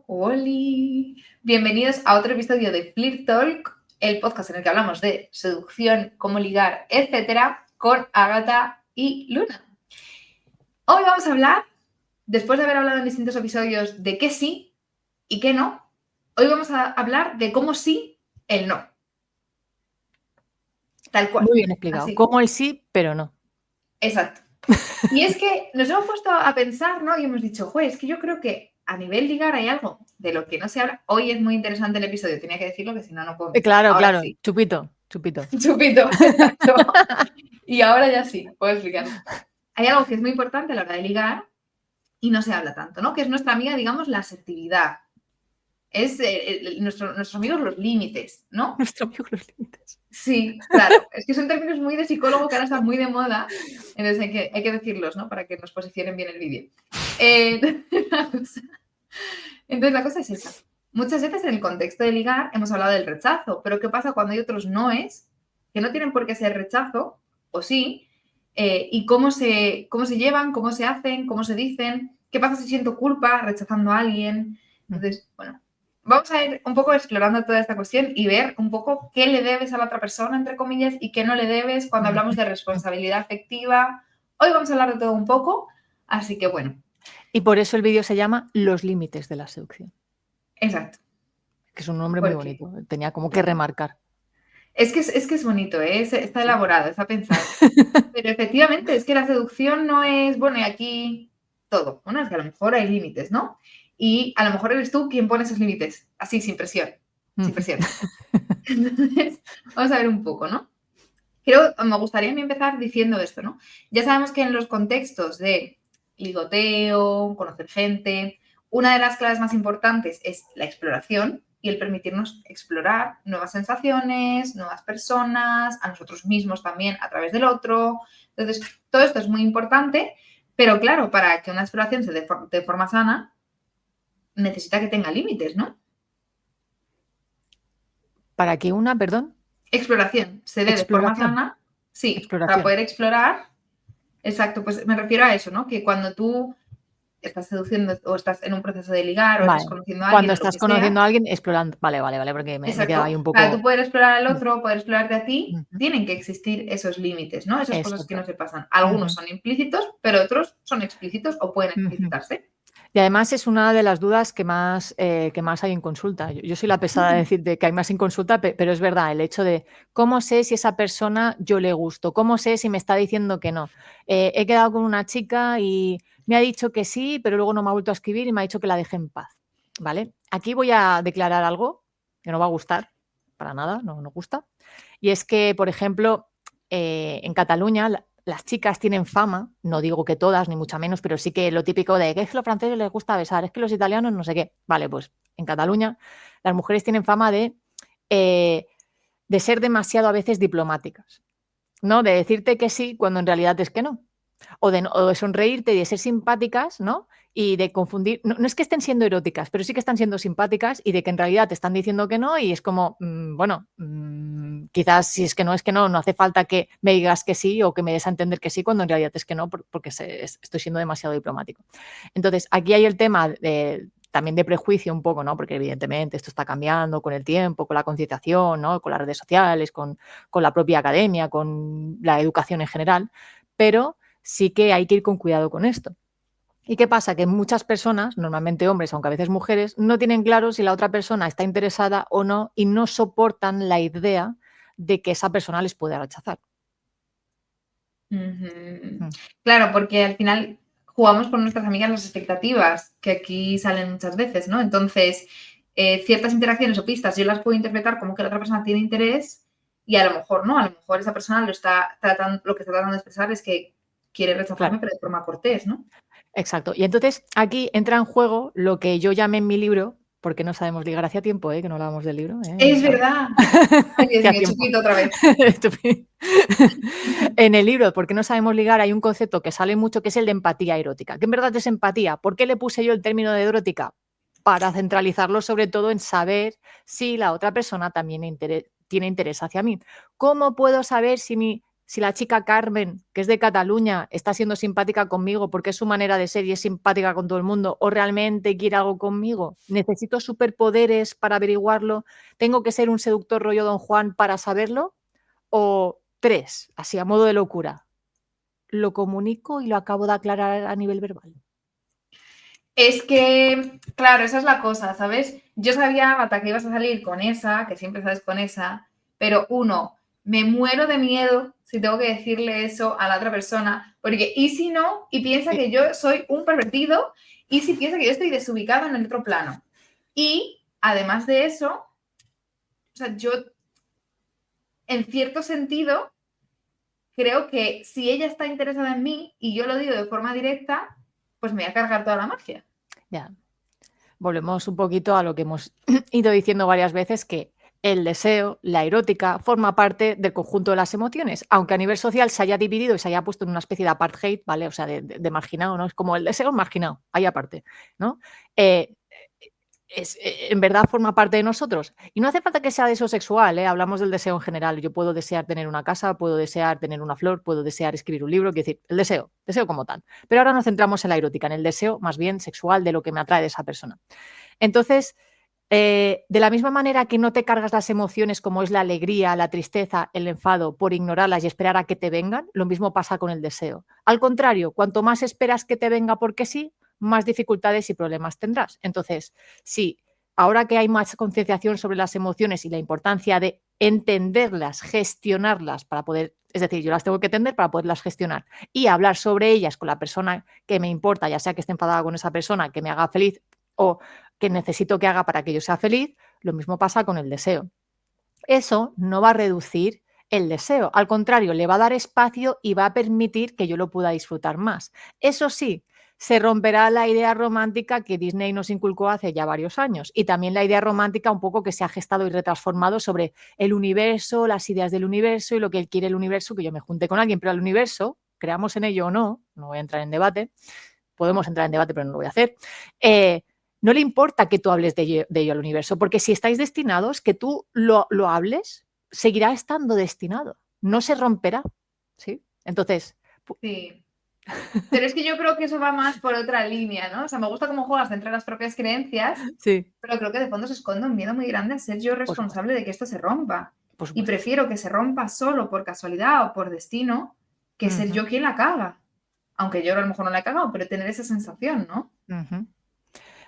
¡Holi! Bienvenidos a otro episodio de Flirt Talk, el podcast en el que hablamos de seducción, cómo ligar, etcétera, con Ágata y Luna. Hoy vamos a hablar, después de haber hablado en distintos episodios de qué sí y qué no, hoy vamos a hablar de cómo sí, el no. Tal cual. Muy bien explicado. Así. Como el sí, pero no. Exacto. Y es que nos hemos puesto a pensar, ¿no? Y hemos dicho, es que yo creo que a nivel ligar hay algo de lo que no se habla. Hoy es muy interesante el episodio, tenía que decirlo, que si no, no puedo empezar. Claro, Ahora claro. sí. Chupito. Chupito, exacto. Y ahora ya sí, puedo explicar. Hay algo que es muy importante a la hora de ligar y no se habla tanto, ¿no? Que es nuestra amiga, digamos, la asertividad. Es nuestros amigos los límites, ¿no? Nuestro amigo los límites. Sí, claro. Es que son términos muy de psicólogo que ahora están muy de moda. Entonces hay que decirlos, ¿no? Para que nos posicionen bien el vídeo. Entonces la cosa es esa. Muchas veces en el contexto de ligar hemos hablado del rechazo, pero ¿qué pasa cuando hay otros noes que no tienen por qué ser rechazo, o sí? Y cómo se llevan, cómo se hacen, cómo se dicen. ¿Qué pasa si siento culpa rechazando a alguien? Entonces, bueno, vamos a ir un poco explorando toda esta cuestión y ver un poco qué le debes a la otra persona, entre comillas, y qué no le debes cuando hablamos de responsabilidad afectiva. Hoy vamos a hablar de todo un poco, así que bueno. Y por eso el vídeo se llama Los límites de la seducción. Exacto. Que es un nombre muy bonito. Tenía como que remarcar. Es que es bonito, ¿eh? Está elaborado, está pensado. Pero efectivamente, es que la seducción no es, bueno, y aquí todo. Bueno, es que a lo mejor hay límites, ¿no? Y a lo mejor eres tú quien pone esos límites, así, sin presión. Sin presión. Entonces, vamos a ver un poco, ¿no? Me gustaría empezar diciendo esto, ¿no? Ya sabemos que en los contextos de ligoteo, conocer gente, una de las claves más importantes es la exploración y el permitirnos explorar nuevas sensaciones, nuevas personas, a nosotros mismos también a través del otro. Entonces, todo esto es muy importante, pero claro, para que una exploración se dé de forma sana, necesita que tenga límites, ¿no? ¿Para que una, perdón? Exploración se dé de forma sana, sí, para poder explorar. Exacto, pues me refiero a eso, ¿no? Que cuando tú estás seduciendo o estás en un proceso de ligar o estás conociendo a alguien. Cuando estás conociendo a alguien, explorando. Vale, porque me quedaba ahí un poco. Para tú poder explorar al otro, poder explorarte a ti, tienen que existir esos límites, ¿no? Esas cosas que no se pasan. Algunos son implícitos, pero otros son explícitos o pueden explicitarse. Y además es una de las dudas que más hay en consulta. Yo soy la pesada de decir que hay más en consulta, pero es verdad, el hecho de cómo sé si esa persona yo le gusto, cómo sé si me está diciendo que no. He quedado con una chica y me ha dicho que sí, pero luego no me ha vuelto a escribir y me ha dicho que la deje en paz. ¿Vale? Aquí voy a declarar algo que no va a gustar, para nada, no gusta. Y es que, por ejemplo, en Cataluña las chicas tienen fama, no digo que todas, ni mucho menos, pero sí que lo típico de que es que a los franceses les gusta besar, es que los italianos no sé qué. Vale, pues en Cataluña las mujeres tienen fama de ser demasiado a veces diplomáticas, ¿no? De decirte que sí cuando en realidad es que no. O de sonreírte y de ser simpáticas, ¿no? Y de confundir, no es que estén siendo eróticas, pero sí que están siendo simpáticas y de que en realidad te están diciendo que no y es como, quizás si es que no, no hace falta que me digas que sí o que me des a entender que sí cuando en realidad es que no, porque estoy siendo demasiado diplomático. Entonces, aquí hay el tema también de prejuicio un poco, ¿no? Porque evidentemente esto está cambiando con el tiempo, con la concienciación, ¿no? Con las redes sociales, con la propia academia, con la educación en general, pero sí que hay que ir con cuidado con esto. ¿Y qué pasa? Que muchas personas, normalmente hombres, aunque a veces mujeres, no tienen claro si la otra persona está interesada o no y no soportan la idea de que esa persona les puede rechazar. Claro, porque al final jugamos con nuestras amigas las expectativas, que aquí salen muchas veces, ¿no? Entonces, ciertas interacciones o pistas yo las puedo interpretar como que la otra persona tiene interés y a lo mejor no, a lo mejor esa persona lo que está tratando de expresar es que quiere rechazarme, pero de forma cortés, ¿no? Exacto. Y entonces aquí entra en juego lo que yo llamé en mi libro, porque no sabemos ligar, hacía tiempo, que no hablábamos del libro. Es verdad. Ay, Dios mío, chupito otra vez. En el libro, ¿Por qué no sabemos ligar?, hay un concepto que sale mucho, que es el de empatía erótica. ¿Qué en verdad es empatía? ¿Por qué le puse yo el término de erótica? Para centralizarlo sobre todo en saber si la otra persona también tiene interés hacia mí. ¿Cómo puedo saber si mi si la chica Carmen, que es de Cataluña, está siendo simpática conmigo porque es su manera de ser y es simpática con todo el mundo, o realmente quiere algo conmigo. ¿Necesito superpoderes para averiguarlo? ¿Tengo que ser un seductor rollo Don Juan para saberlo? O 3, así a modo de locura. ¿Lo comunico y lo acabo de aclarar a nivel verbal? Es que, claro, esa es la cosa, ¿sabes? Yo sabía, Marta, que ibas a salir con esa, que siempre sales con esa, pero uno, me muero de miedo si tengo que decirle eso a la otra persona, porque ¿y si no? Y piensa que yo soy un pervertido, y si piensa que yo estoy desubicado en el otro plano. Y, además de eso, o sea, yo, en cierto sentido, creo que si ella está interesada en mí y yo lo digo de forma directa, pues me voy a cargar toda la magia. Ya. Volvemos un poquito a lo que hemos ido diciendo varias veces, que el deseo, la erótica, forma parte del conjunto de las emociones, aunque a nivel social se haya dividido y se haya puesto en una especie de apartheid, ¿vale? O sea, de marginado, ¿no? Es como el deseo marginado, ahí aparte, ¿no? En verdad forma parte de nosotros. Y no hace falta que sea deseo sexual, ¿eh? Hablamos del deseo en general. Yo puedo desear tener una casa, puedo desear tener una flor, puedo desear escribir un libro, quiero decir, el deseo como tal. Pero ahora nos centramos en la erótica, en el deseo más bien sexual de lo que me atrae de esa persona. Entonces, de la misma manera que no te cargas las emociones como es la alegría, la tristeza, el enfado, por ignorarlas y esperar a que te vengan, lo mismo pasa con el deseo. Al contrario, cuanto más esperas que te venga porque sí, más dificultades y problemas tendrás. Entonces, sí, ahora que hay más concienciación sobre las emociones y la importancia de entenderlas, gestionarlas para poder, es decir, yo las tengo que entender para poderlas gestionar y hablar sobre ellas con la persona que me importa, ya sea que esté enfadada con esa persona, que me haga feliz o que necesito que haga para que yo sea feliz, lo mismo pasa con el deseo. Eso no va a reducir el deseo, al contrario, le va a dar espacio y va a permitir que yo lo pueda disfrutar más. Eso sí, se romperá la idea romántica que Disney nos inculcó hace ya varios años y también la idea romántica un poco que se ha gestado y retransformado sobre el universo, las ideas del universo y lo que quiere el universo, que yo me junte con alguien, pero el universo, creamos en ello o no, no voy a entrar en debate, podemos entrar en debate pero no lo voy a hacer, no le importa que tú hables de ello al universo, porque si estáis destinados, que tú lo hables, seguirá estando destinado, no se romperá, ¿sí? Entonces... Sí. Pero es que yo creo que eso va más por otra línea, ¿no? O sea, me gusta cómo juegas dentro de las propias creencias, sí, pero creo que de fondo se esconde un miedo muy grande a ser yo por supuesto, responsable de que esto se rompa. por Y supuesto. prefiero que se rompa solo por casualidad o por destino que ser Ujú, yo quien la caga. Aunque yo a lo mejor no la he cagado, pero tener esa sensación, ¿no? ujú.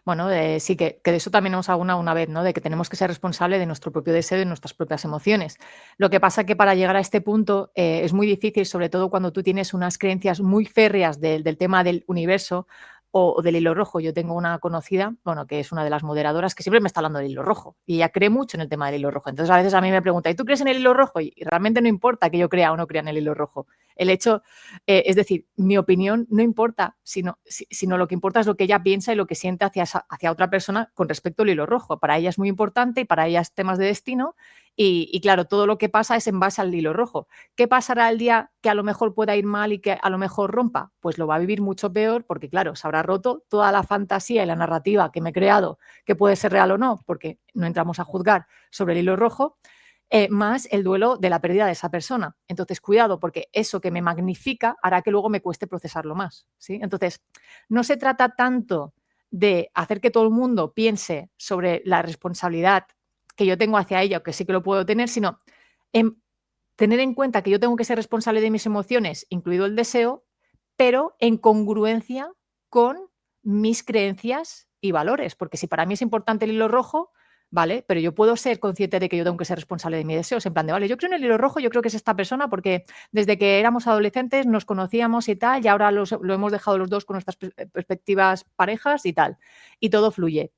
Bueno, sí, que de eso también hemos hablado una vez, ¿no? De que tenemos que ser responsables de nuestro propio deseo y de nuestras propias emociones. Lo que pasa que para llegar a este punto es muy difícil, sobre todo cuando tú tienes unas creencias muy férreas del tema del universo o del hilo rojo. Yo tengo una conocida, bueno, que es una de las moderadoras, que siempre me está hablando del hilo rojo y ella cree mucho en el tema del hilo rojo. Entonces a veces a mí me pregunta, ¿y tú crees en el hilo rojo? Y realmente no importa que yo crea o no crea en el hilo rojo. El hecho, es decir, mi opinión no importa, sino lo que importa es lo que ella piensa y lo que siente hacia otra persona con respecto al hilo rojo. Para ella es muy importante y para ella es temas de destino y claro, todo lo que pasa es en base al hilo rojo. ¿Qué pasará el día que a lo mejor pueda ir mal y que a lo mejor rompa? Pues lo va a vivir mucho peor porque claro, se habrá roto toda la fantasía y la narrativa que me he creado, que puede ser real o no, porque no entramos a juzgar sobre el hilo rojo, más el duelo de la pérdida de esa persona. Entonces, cuidado, porque eso que me magnifica hará que luego me cueste procesarlo más, ¿sí? Entonces, no se trata tanto de hacer que todo el mundo piense sobre la responsabilidad que yo tengo hacia ella, o que sí que lo puedo tener, sino en tener en cuenta que yo tengo que ser responsable de mis emociones, incluido el deseo, pero en congruencia con mis creencias y valores, porque si para mí es importante el hilo rojo, ¿vale? Pero yo puedo ser consciente de que yo tengo que ser responsable de mis deseos, en plan de, vale, yo creo en el hilo rojo, yo creo que es esta persona porque desde que éramos adolescentes nos conocíamos y tal, y ahora lo hemos dejado los dos con nuestras perspectivas parejas y tal, y todo fluye.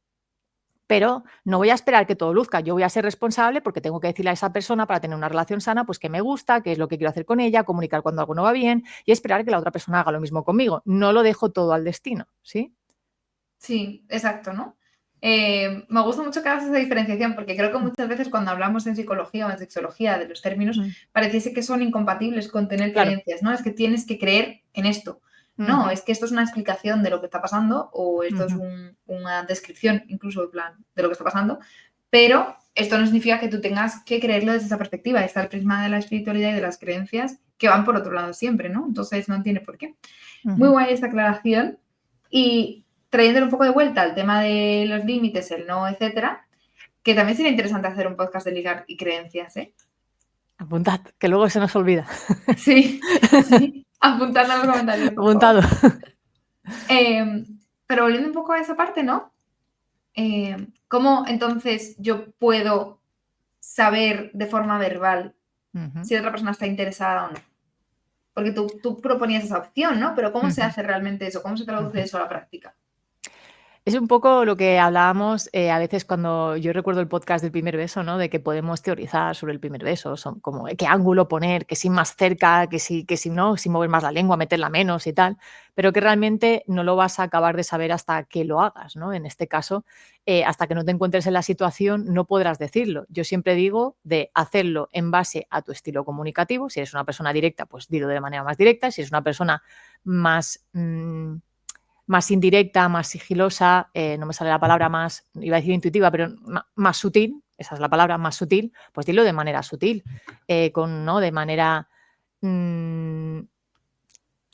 Pero no voy a esperar que todo luzca, yo voy a ser responsable porque tengo que decirle a esa persona para tener una relación sana, pues que me gusta, qué es lo que quiero hacer con ella, comunicar cuando algo no va bien y esperar que la otra persona haga lo mismo conmigo. No lo dejo todo al destino, ¿sí? Sí, exacto, ¿no? Me gusta mucho que hagas esa diferenciación porque creo que muchas veces cuando hablamos en psicología o en sexología de los términos Mm, pareciese que son incompatibles con tener claro. creencias, ¿no? Es que tienes que creer en esto. No, Ujú, es que esto es una explicación de lo que está pasando o esto es ujú, una descripción incluso de plan de lo que está pasando, Pero esto no significa que tú tengas que creerlo desde esa perspectiva. Está el prisma de la espiritualidad y de las creencias que van por otro lado siempre, ¿no? Entonces no tiene por qué. Muy guay esta aclaración. Y trayéndole un poco de vuelta al tema de los límites, el no, etcétera, que también sería interesante hacer un podcast de ligar y creencias, ¿eh? Apuntad, que luego se nos olvida. Sí, apuntadlo en los comentarios, por Apuntado. favor. Pero volviendo un poco a esa parte, ¿no? ¿Cómo entonces yo puedo saber de forma verbal si otra persona está interesada o no? Porque tú proponías esa opción, ¿no? Pero ¿cómo se hace realmente eso? ¿Cómo se traduce eso a la práctica? Es un poco lo que hablábamos a veces cuando yo recuerdo el podcast del primer beso, ¿no? De que podemos teorizar sobre el primer beso, son como qué ángulo poner, que si más cerca, que si no, si mover más la lengua, meterla menos y tal, pero que realmente no lo vas a acabar de saber hasta que lo hagas, ¿no? En este caso, hasta que no te encuentres en la situación, no podrás decirlo. Yo siempre digo de hacerlo en base a tu estilo comunicativo. Si eres una persona directa, pues dilo de manera más directa. Si eres una persona más más indirecta, más sigilosa, no me sale la palabra más, iba a decir intuitiva, pero más sutil, esa es la palabra, más sutil, pues dilo de manera sutil, ¿no? De manera,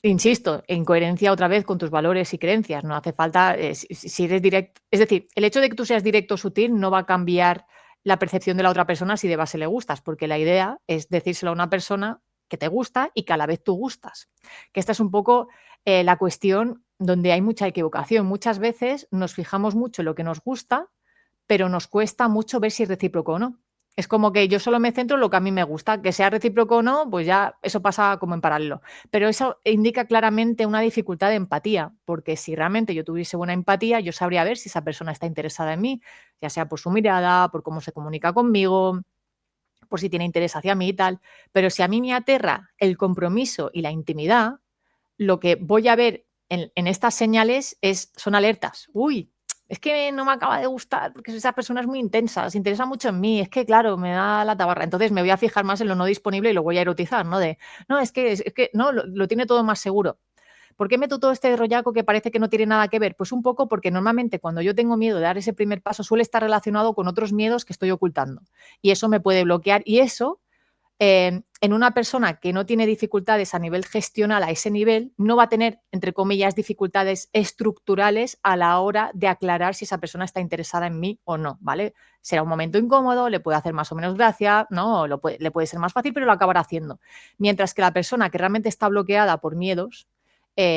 insisto, en coherencia otra vez con tus valores y creencias. No hace falta, si eres directo, es decir, el hecho de que tú seas directo o sutil no va a cambiar la percepción de la otra persona si de base le gustas, porque la idea es decírselo a una persona que te gusta y que a la vez tú gustas. Que esta es un poco la cuestión donde hay mucha equivocación. Muchas veces nos fijamos mucho en lo que nos gusta, pero nos cuesta mucho ver si es recíproco o no. Es como que yo solo me centro en lo que a mí me gusta, que sea recíproco o no, pues ya eso pasa como en paralelo. Pero eso indica claramente una dificultad de empatía, porque si realmente yo tuviese buena empatía, yo sabría ver si esa persona está interesada en mí, ya sea por su mirada, por cómo se comunica conmigo, por si tiene interés hacia mí y tal. Pero si a mí me aterra el compromiso y la intimidad, lo que voy a ver en estas señales son alertas. Uy, es que no me acaba de gustar porque esa persona es muy intensa, se interesa mucho en mí, es que claro, me da la tabarra. Entonces me voy a fijar más en lo no disponible y lo voy a erotizar, ¿no? No, es que no, lo tiene todo más seguro. ¿Por qué meto todo este rollaco que parece que no tiene nada que ver? Pues un poco porque normalmente cuando yo tengo miedo de dar ese primer paso suele estar relacionado con otros miedos que estoy ocultando. Y eso me puede bloquear y eso en una persona que no tiene dificultades a nivel gestional a ese nivel, no va a tener, entre comillas, dificultades estructurales a la hora de aclarar si esa persona está interesada en mí o no, ¿vale? Será un momento incómodo, le puede hacer más o menos gracia, ¿no? Le puede ser más fácil, pero lo acabará haciendo. Mientras que la persona que realmente está bloqueada por miedos,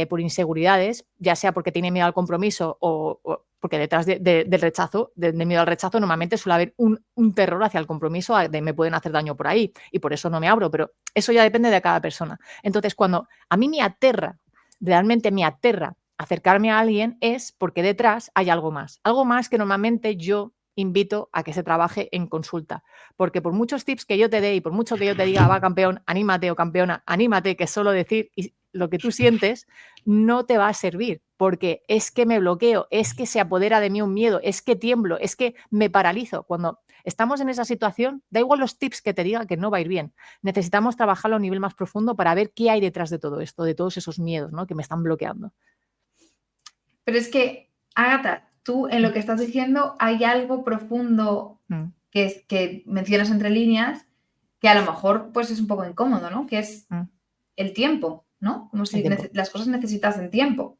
por inseguridades, ya sea porque tiene miedo al compromiso o porque detrás del rechazo, de miedo al rechazo, normalmente suele haber un terror hacia el compromiso, de me pueden hacer daño por ahí y por eso no me abro, pero eso ya depende de cada persona. Entonces, cuando a mí me aterra, realmente me aterra acercarme a alguien, es porque detrás hay algo más que normalmente yo invito a que se trabaje en consulta, porque por muchos tips que yo te dé y por mucho que yo te diga, va campeón, anímate o campeona, anímate, que es solo decir lo que tú sientes, no te va a servir, porque es que me bloqueo, es que se apodera de mí un miedo, es que tiemblo, es que me paralizo. Cuando estamos en esa situación, da igual los tips que te diga que no va a ir bien. Necesitamos trabajarlo a un nivel más profundo para ver qué hay detrás de todo esto, de todos esos miedos, ¿no? Que me están bloqueando. Pero es que, Ágata, tú en lo que estás diciendo hay algo profundo que mencionas entre líneas que a lo mejor pues es un poco incómodo, ¿no? Que es el tiempo, ¿no? Como si las cosas necesitasen tiempo.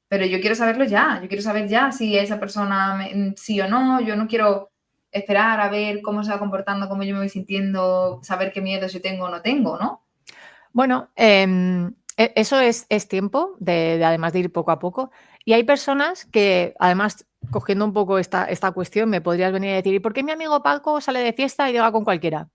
Pero yo quiero saberlo ya, yo quiero saber ya si esa persona sí o no, yo no quiero esperar a ver cómo se va comportando, cómo yo me voy sintiendo, saber qué miedos yo tengo o no tengo, ¿no? Bueno, eso es tiempo, además de ir poco a poco. Y hay personas que, además, cogiendo un poco esta cuestión, me podrías venir a decir, ¿y por qué mi amigo Paco sale de fiesta y liga con cualquiera?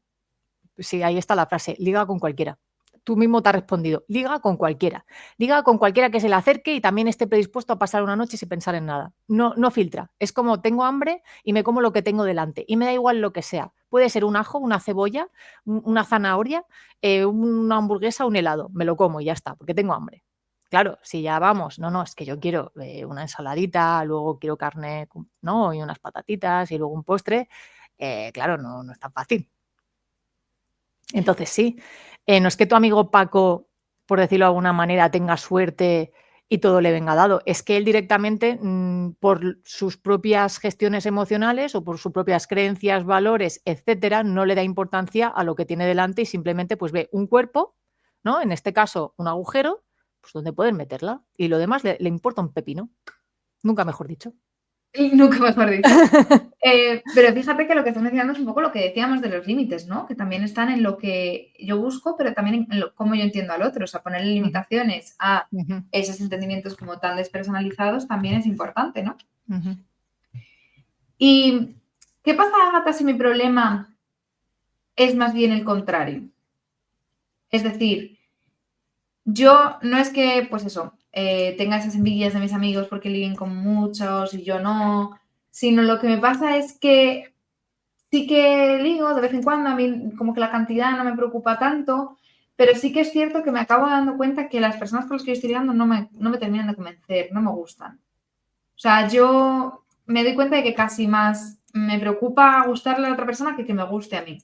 Sí, ahí está la frase, liga con cualquiera. Tú mismo te has respondido, liga con cualquiera. Liga con cualquiera que se le acerque y también esté predispuesto a pasar una noche sin pensar en nada. No filtra. Es como tengo hambre y me como lo que tengo delante. Y me da igual lo que sea. Puede ser un ajo, una cebolla, una zanahoria, una hamburguesa, un helado. Me lo como y ya está, porque tengo hambre. Claro, si ya vamos, no, es que yo quiero una ensaladita, luego quiero carne, ¿no? Y unas patatitas y luego un postre. Claro, no es tan fácil. Entonces sí, no es que tu amigo Paco, por decirlo de alguna manera, tenga suerte y todo le venga dado. Es que él directamente, por sus propias gestiones emocionales o por sus propias creencias, valores, etcétera, no le da importancia a lo que tiene delante y simplemente pues ve un cuerpo, ¿no? En este caso, un agujero, pues donde pueden meterla. Y lo demás le importa un pepino. Nunca mejor dicho. Y nunca mejor dicho. Pero fíjate que lo que estás mencionando es un poco lo que decíamos de los límites, ¿no? Que también están en lo que yo busco, pero también en cómo yo entiendo al otro. O sea, ponerle Ujú, limitaciones a ujú, esos entendimientos como tan despersonalizados también es importante, ¿no? ujú. ¿Y qué pasa, Agatha, si mi problema es más bien el contrario? Es decir, yo no es que, pues eso, tenga esas envidias de mis amigos porque liguen con muchos y yo no, sino lo que me pasa es que sí que ligo de vez en cuando, a mí como que la cantidad no me preocupa tanto, pero sí que es cierto que me acabo dando cuenta que las personas con las que yo estoy ligando no me terminan de convencer, no me gustan. O sea, yo me doy cuenta de que casi más me preocupa gustarle a la otra persona que me guste a mí.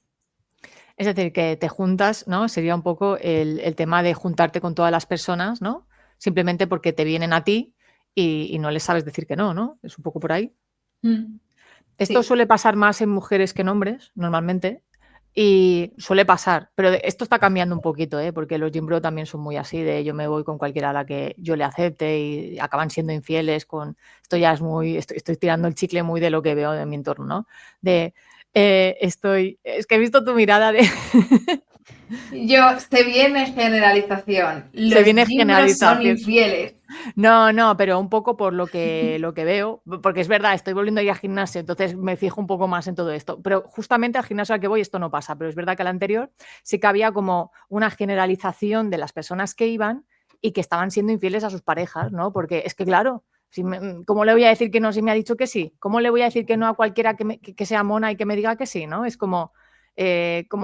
Es decir, que te juntas, ¿no? Sería un poco el tema de juntarte con todas las personas, ¿no? Simplemente porque te vienen a ti y no les sabes decir que no, ¿no? Es un poco por ahí. Mm, Esto sí. suele pasar más en mujeres que en hombres, normalmente, y suele pasar, pero esto está cambiando un poquito, ¿eh? Porque los gym bro también son muy así, de yo me voy con cualquiera a la que yo le acepte y acaban siendo infieles con... Esto ya es muy... Estoy tirando el chicle muy de lo que veo en mi entorno, ¿no? De... Es que he visto tu mirada de... Yo, se viene generalización. Se Los viene gimbros son generalización. infieles. No, pero un poco por lo que veo, porque es verdad, estoy volviendo a ir al gimnasio, entonces me fijo un poco más en todo esto. Pero justamente al gimnasio al que voy esto no pasa, pero es verdad que al anterior sí que había como una generalización de las personas que iban y que estaban siendo infieles a sus parejas, ¿no? Porque es que claro, ¿cómo le voy a decir que no si me ha dicho que sí? ¿Cómo le voy a decir que no a cualquiera que sea mona y que me diga que sí, ¿no? Es como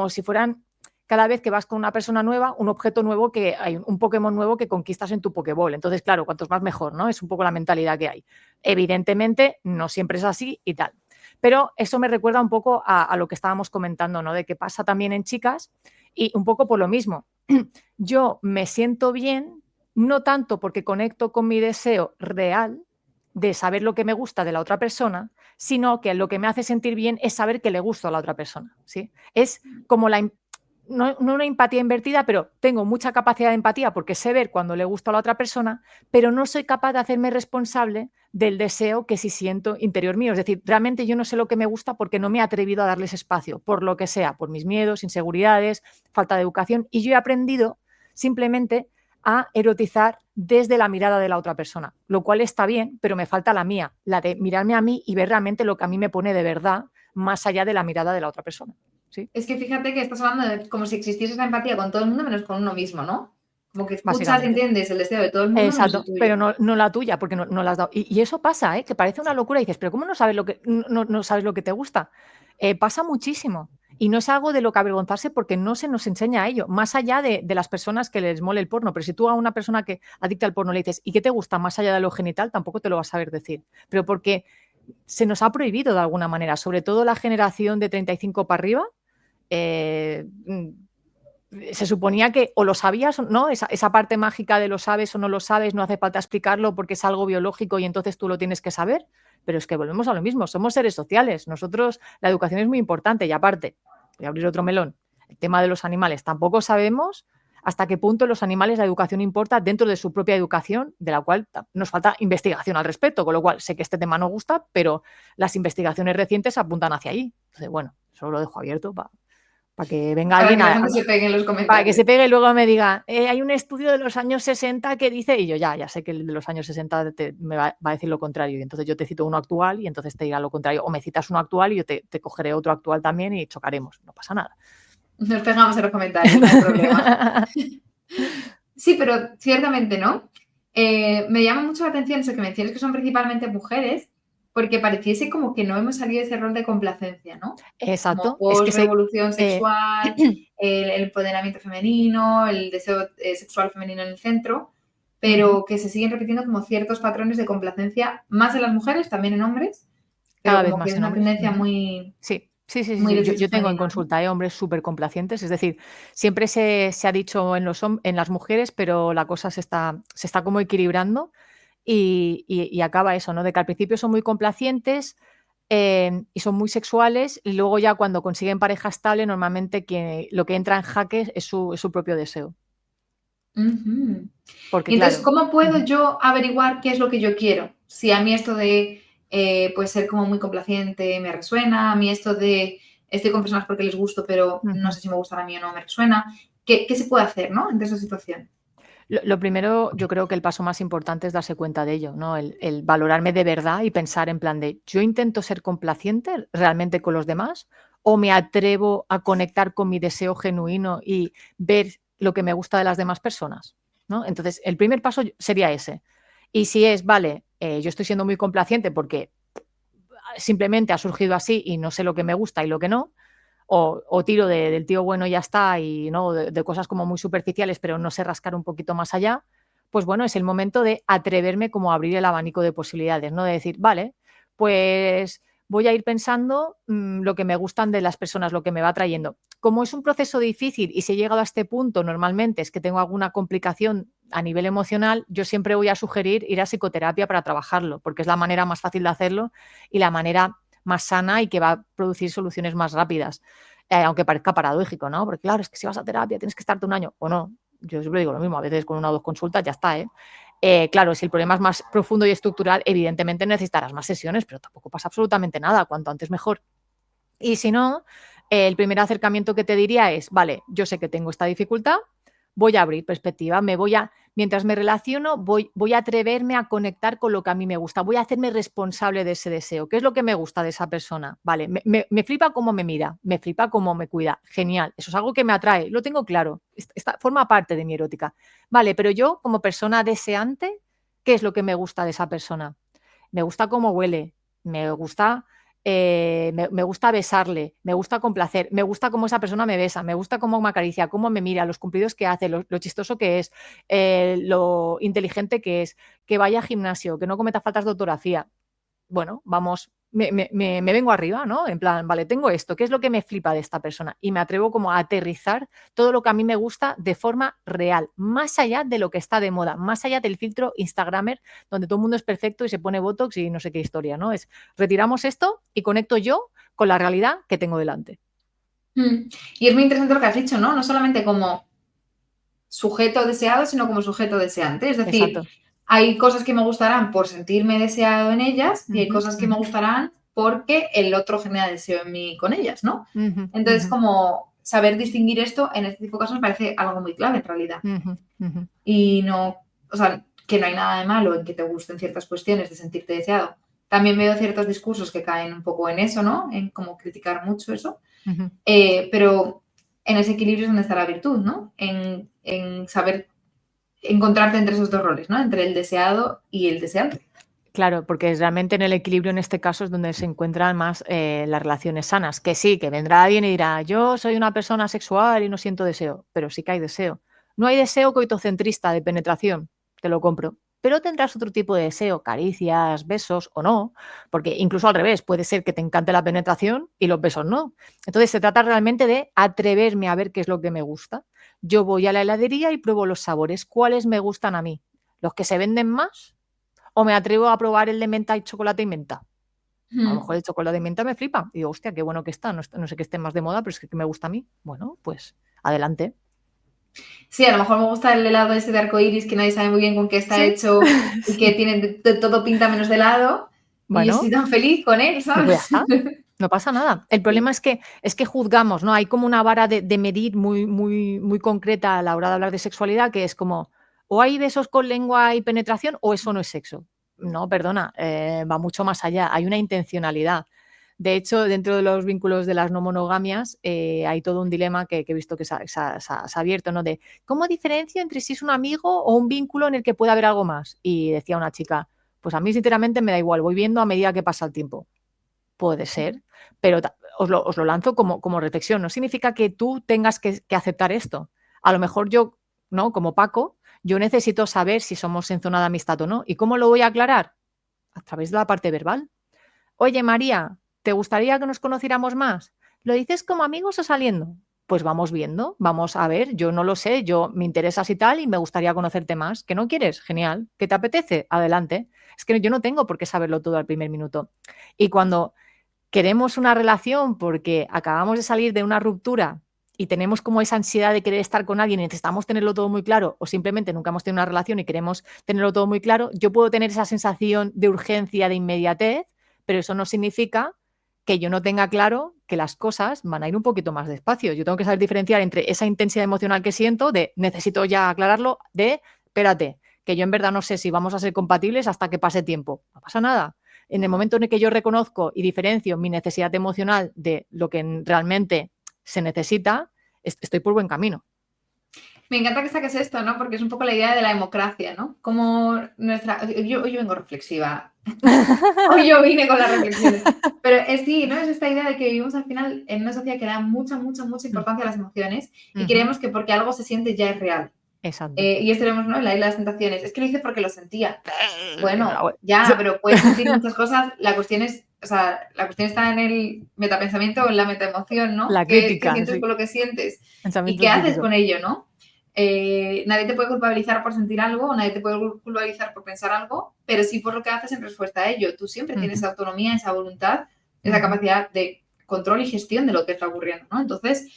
si fueran cada vez que vas con una persona nueva, un objeto nuevo que hay un Pokémon nuevo que conquistas en tu Pokéball. Entonces, claro, cuantos más mejor, ¿no? Es un poco la mentalidad que hay. Evidentemente, no siempre es así y tal. Pero eso me recuerda un poco a lo que estábamos comentando, ¿no? De que pasa también en chicas y un poco por lo mismo. Yo me siento bien, no tanto porque conecto con mi deseo real de saber lo que me gusta de la otra persona, sino que lo que me hace sentir bien es saber que le gusto a la otra persona, ¿sí? Es como no una empatía invertida, pero tengo mucha capacidad de empatía porque sé ver cuando le gusta a la otra persona, pero no soy capaz de hacerme responsable del deseo que sí siento interior mío. Es decir, realmente yo no sé lo que me gusta porque no me he atrevido a darles espacio, por lo que sea, por mis miedos, inseguridades, falta de educación. Y yo he aprendido simplemente a erotizar desde la mirada de la otra persona, lo cual está bien, pero me falta la mía, la de mirarme a mí y ver realmente lo que a mí me pone de verdad, más allá de la mirada de la otra persona. ¿Sí? Es que fíjate que estás hablando de como si existiese esa empatía con todo el mundo menos con uno mismo, ¿no? Como que escuchas y Básicamente. entiendes el deseo de todo el mundo menos el Exacto, tuyo. pero no la tuya, porque no la has dado. Y eso pasa, ¿eh? Que parece una locura y dices, pero ¿cómo no sabes no sabes lo que te gusta? Pasa muchísimo. Y no es algo de lo que avergonzarse porque no se nos enseña a ello, más allá de las personas que les mole el porno. Pero si tú a una persona que adicta al porno le dices, ¿y qué te gusta más allá de lo genital? Tampoco te lo vas a saber decir. Pero porque se nos ha prohibido de alguna manera, sobre todo la generación de 35 para arriba, eh, se suponía que o lo sabías, ¿no? Esa parte mágica de lo sabes o no lo sabes, no hace falta explicarlo porque es algo biológico y entonces tú lo tienes que saber. Pero es que volvemos a lo mismo, somos seres sociales. Nosotros, la educación es muy importante y aparte, voy a abrir otro melón, el tema de los animales. Tampoco sabemos hasta qué punto los animales la educación importa dentro de su propia educación, de la cual nos falta investigación al respecto, con lo cual sé que este tema no gusta, pero las investigaciones recientes apuntan hacia ahí. Entonces, bueno, eso lo dejo abierto para que venga Para alguien que la gente se pegue en los para que comentarios. se pegue y luego me diga, hay un estudio de los años 60 que dice, y yo ya sé que el de los años 60 me va a decir lo contrario, y entonces yo te cito uno actual y entonces te diga lo contrario, o me citas uno actual y yo te cogeré otro actual también y chocaremos, no pasa nada. Nos pegamos en los comentarios, no hay problema. Sí, pero ciertamente, ¿no? Me llama mucho la atención eso que mencionas que son principalmente mujeres, porque pareciese como que no hemos salido de ese rol de complacencia, ¿no? Como Exacto, es que post-revolución eh, sexual, el empoderamiento femenino, el deseo sexual femenino en el centro, pero que se siguen repitiendo como ciertos patrones de complacencia, más en las mujeres, también en hombres, pero cada vez como que más es en una hombres. tendencia muy... Sí, Sí, sí, sí, muy sí. desde esa Yo tengo en femenina, ¿no? consulta, hombres súper complacientes, es decir, siempre se ha dicho en las mujeres, pero la cosa se está como equilibrando y acaba eso, ¿no? De que al principio son muy complacientes, y son muy sexuales, y luego ya cuando consiguen pareja estable, normalmente lo que entra en jaque es su propio deseo. Ujú. Porque Y entonces, claro. ¿cómo puedo Ujú, yo averiguar qué es lo que yo quiero? Si a mí esto de pues ser como muy complaciente me resuena, a mí esto de estoy con personas porque les gusto, pero no ujú. sé si me gustará a mí o no me resuena. ¿Qué se puede hacer, ¿no? Ante esa situación. Lo primero, yo creo que el paso más importante es darse cuenta de ello, ¿no? El valorarme de verdad y pensar en plan de, ¿yo intento ser complaciente realmente con los demás o me atrevo a conectar con mi deseo genuino y ver lo que me gusta de las demás personas? ¿No? Entonces, el primer paso sería ese. Y si es, vale, yo estoy siendo muy complaciente porque simplemente ha surgido así y no sé lo que me gusta y lo que no, o tiro del tío bueno y ya está, y no de cosas como muy superficiales, pero no sé rascar un poquito más allá, pues bueno, es el momento de atreverme como a abrir el abanico de posibilidades, ¿no? De decir, vale, pues voy a ir pensando lo que me gustan de las personas, lo que me va trayendo. Como es un proceso difícil y si he llegado a este punto, normalmente es que tengo alguna complicación a nivel emocional, yo siempre voy a sugerir ir a psicoterapia para trabajarlo, porque es la manera más fácil de hacerlo y la manera más sana y que va a producir soluciones más rápidas. Aunque parezca paradójico, ¿no? Porque claro, es que si vas a terapia tienes que estarte un año. O no, yo siempre digo lo mismo, a veces con una o dos consultas ya está, ¿eh? Claro, si el problema es más profundo y estructural, evidentemente necesitarás más sesiones, pero tampoco pasa absolutamente nada, cuanto antes mejor. Y si no, el primer acercamiento que te diría es, vale, yo sé que tengo esta dificultad, voy a abrir perspectiva, mientras me relaciono, voy a atreverme a conectar con lo que a mí me gusta, voy a hacerme responsable de ese deseo. ¿Qué es lo que me gusta de esa persona? Vale, me flipa cómo me mira, me flipa cómo me cuida, genial, eso es algo que me atrae, lo tengo claro, forma parte de mi erótica. Vale, pero yo como persona deseante, ¿qué es lo que me gusta de esa persona? Me gusta cómo huele, me gusta, me gusta besarle, me gusta complacer, me gusta cómo esa persona me besa, me gusta cómo me acaricia, cómo me mira, los cumplidos que hace, lo chistoso que es, lo inteligente que es, que vaya a gimnasio, que no cometa faltas de ortografía. Bueno, vamos, me vengo arriba, ¿no? En plan, vale, tengo esto, ¿qué es lo que me flipa de esta persona? Y me atrevo como a aterrizar todo lo que a mí me gusta de forma real, más allá de lo que está de moda, más allá del filtro Instagramer, donde todo el mundo es perfecto y se pone Botox y no sé qué historia, ¿no? Es retiramos esto y conecto yo con la realidad que tengo delante. Mm. Y es muy interesante lo que has dicho, ¿no? No solamente como sujeto deseado, sino como sujeto deseante. Es decir, Exacto. hay cosas que me gustarán por sentirme deseado en ellas y hay Ujú, cosas que me ujú, gustarán porque el otro genera deseo en mí con ellas, ¿no? ujú, Entonces, ujú, como saber distinguir esto en este tipo de casos me parece algo muy clave en realidad. ujú, ujú. Y no, o sea, que no hay nada de malo en que te gusten ciertas cuestiones de sentirte deseado. También veo ciertos discursos que caen un poco en eso, ¿no? En como criticar mucho eso. Ujú. Pero en ese equilibrio es donde está la virtud, ¿no? En saber encontrarte entre esos dos roles, ¿no? Entre el deseado y el deseante. Claro, porque realmente en el equilibrio en este caso es donde se encuentran más las relaciones sanas. Que sí, que vendrá alguien y dirá, yo soy una persona sexual y no siento deseo, pero sí que hay deseo. No hay deseo coitocentrista de penetración, te lo compro, pero tendrás otro tipo de deseo, caricias, besos o no, porque incluso al revés, puede ser que te encante la penetración y los besos no. Entonces se trata realmente de atreverme a ver qué es lo que me gusta. Yo voy a la heladería y pruebo los sabores, cuáles me gustan a mí, los que se venden más o me atrevo a probar el de menta y chocolate y menta. A lo Mm. mejor el chocolate y menta me flipa. Y digo, hostia, qué bueno que está. No, no sé que esté más de moda, pero es que me gusta a mí. Bueno, pues adelante. Sí, a lo mejor me gusta el helado ese de arcoiris que nadie sabe muy bien con qué está Sí, hecho y que sí. tiene de todo pinta menos de helado y yo estoy Bueno, tan feliz con él, pues ya ¿sabes? está. No pasa nada. El problema Sí. es que juzgamos, ¿no? Hay como una vara de medir muy, muy, muy concreta a la hora de hablar de sexualidad, que es como, o hay besos con lengua y penetración, o eso no es sexo. No, perdona, va mucho más allá. Hay una intencionalidad. De hecho, dentro de los vínculos de las no monogamias, hay todo un dilema que he visto que se ha abierto, ¿no? De cómo diferencio entre si es un amigo o un vínculo en el que puede haber algo más. Y decía una chica, pues a mí sinceramente me da igual, voy viendo a medida que pasa el tiempo. Puede ser, pero os lo lanzo como reflexión. No significa que tú tengas que aceptar esto. A lo mejor yo, ¿no? Como Paco, yo necesito saber si somos en zona de amistad o no. ¿Y cómo lo voy a aclarar? A través de la parte verbal. Oye, María, ¿te gustaría que nos conociéramos más? ¿Lo dices como amigos o saliendo? Pues vamos viendo, vamos a ver, yo no lo sé, yo me interesas y tal y me gustaría conocerte más. ¿Que no quieres? Genial. ¿Que te apetece? Adelante. Es que yo no tengo por qué saberlo todo al primer minuto. Y cuando queremos una relación porque acabamos de salir de una ruptura y tenemos como esa ansiedad de querer estar con alguien y necesitamos tenerlo todo muy claro, o simplemente nunca hemos tenido una relación y queremos tenerlo todo muy claro, yo puedo tener esa sensación de urgencia, de inmediatez, pero eso no significa que yo no tenga claro que las cosas van a ir un poquito más despacio. Yo tengo que saber diferenciar entre esa intensidad emocional que siento de necesito ya aclararlo, de espérate, que yo en verdad no sé si vamos a ser compatibles hasta que pase tiempo. No pasa nada. En el momento en el que yo reconozco y diferencio mi necesidad emocional de lo que realmente se necesita, estoy por buen camino. Me encanta que saques esto, ¿no? Porque es un poco la idea de la democracia, ¿no? Como nuestra... Yo vengo reflexiva. Hoy yo vine con las reflexiones. Pero es sí, ¿no? Es esta idea de que vivimos al final en una sociedad que da mucha, mucha, mucha importancia a las emociones y creemos que porque algo se siente ya es real. Exacto. Y esto vemos, ¿no? En la isla de las tentaciones. Es que lo hice porque lo sentía. Bueno, Bueno. ya, pero puedes sentir muchas cosas. La cuestión es, o sea, la cuestión está en el metapensamiento o en la metaemoción, ¿no? La ¿Qué crítica, sientes sí. con lo que sientes? ¿Y Pensamiento qué haces crítico. con ello, no? Nadie te puede culpabilizar por sentir algo, o nadie te puede culpabilizar por pensar algo, pero sí por lo que haces en respuesta a ello. Tú siempre tienes esa autonomía, esa voluntad, esa capacidad de control y gestión de lo que está ocurriendo, ¿no? Entonces,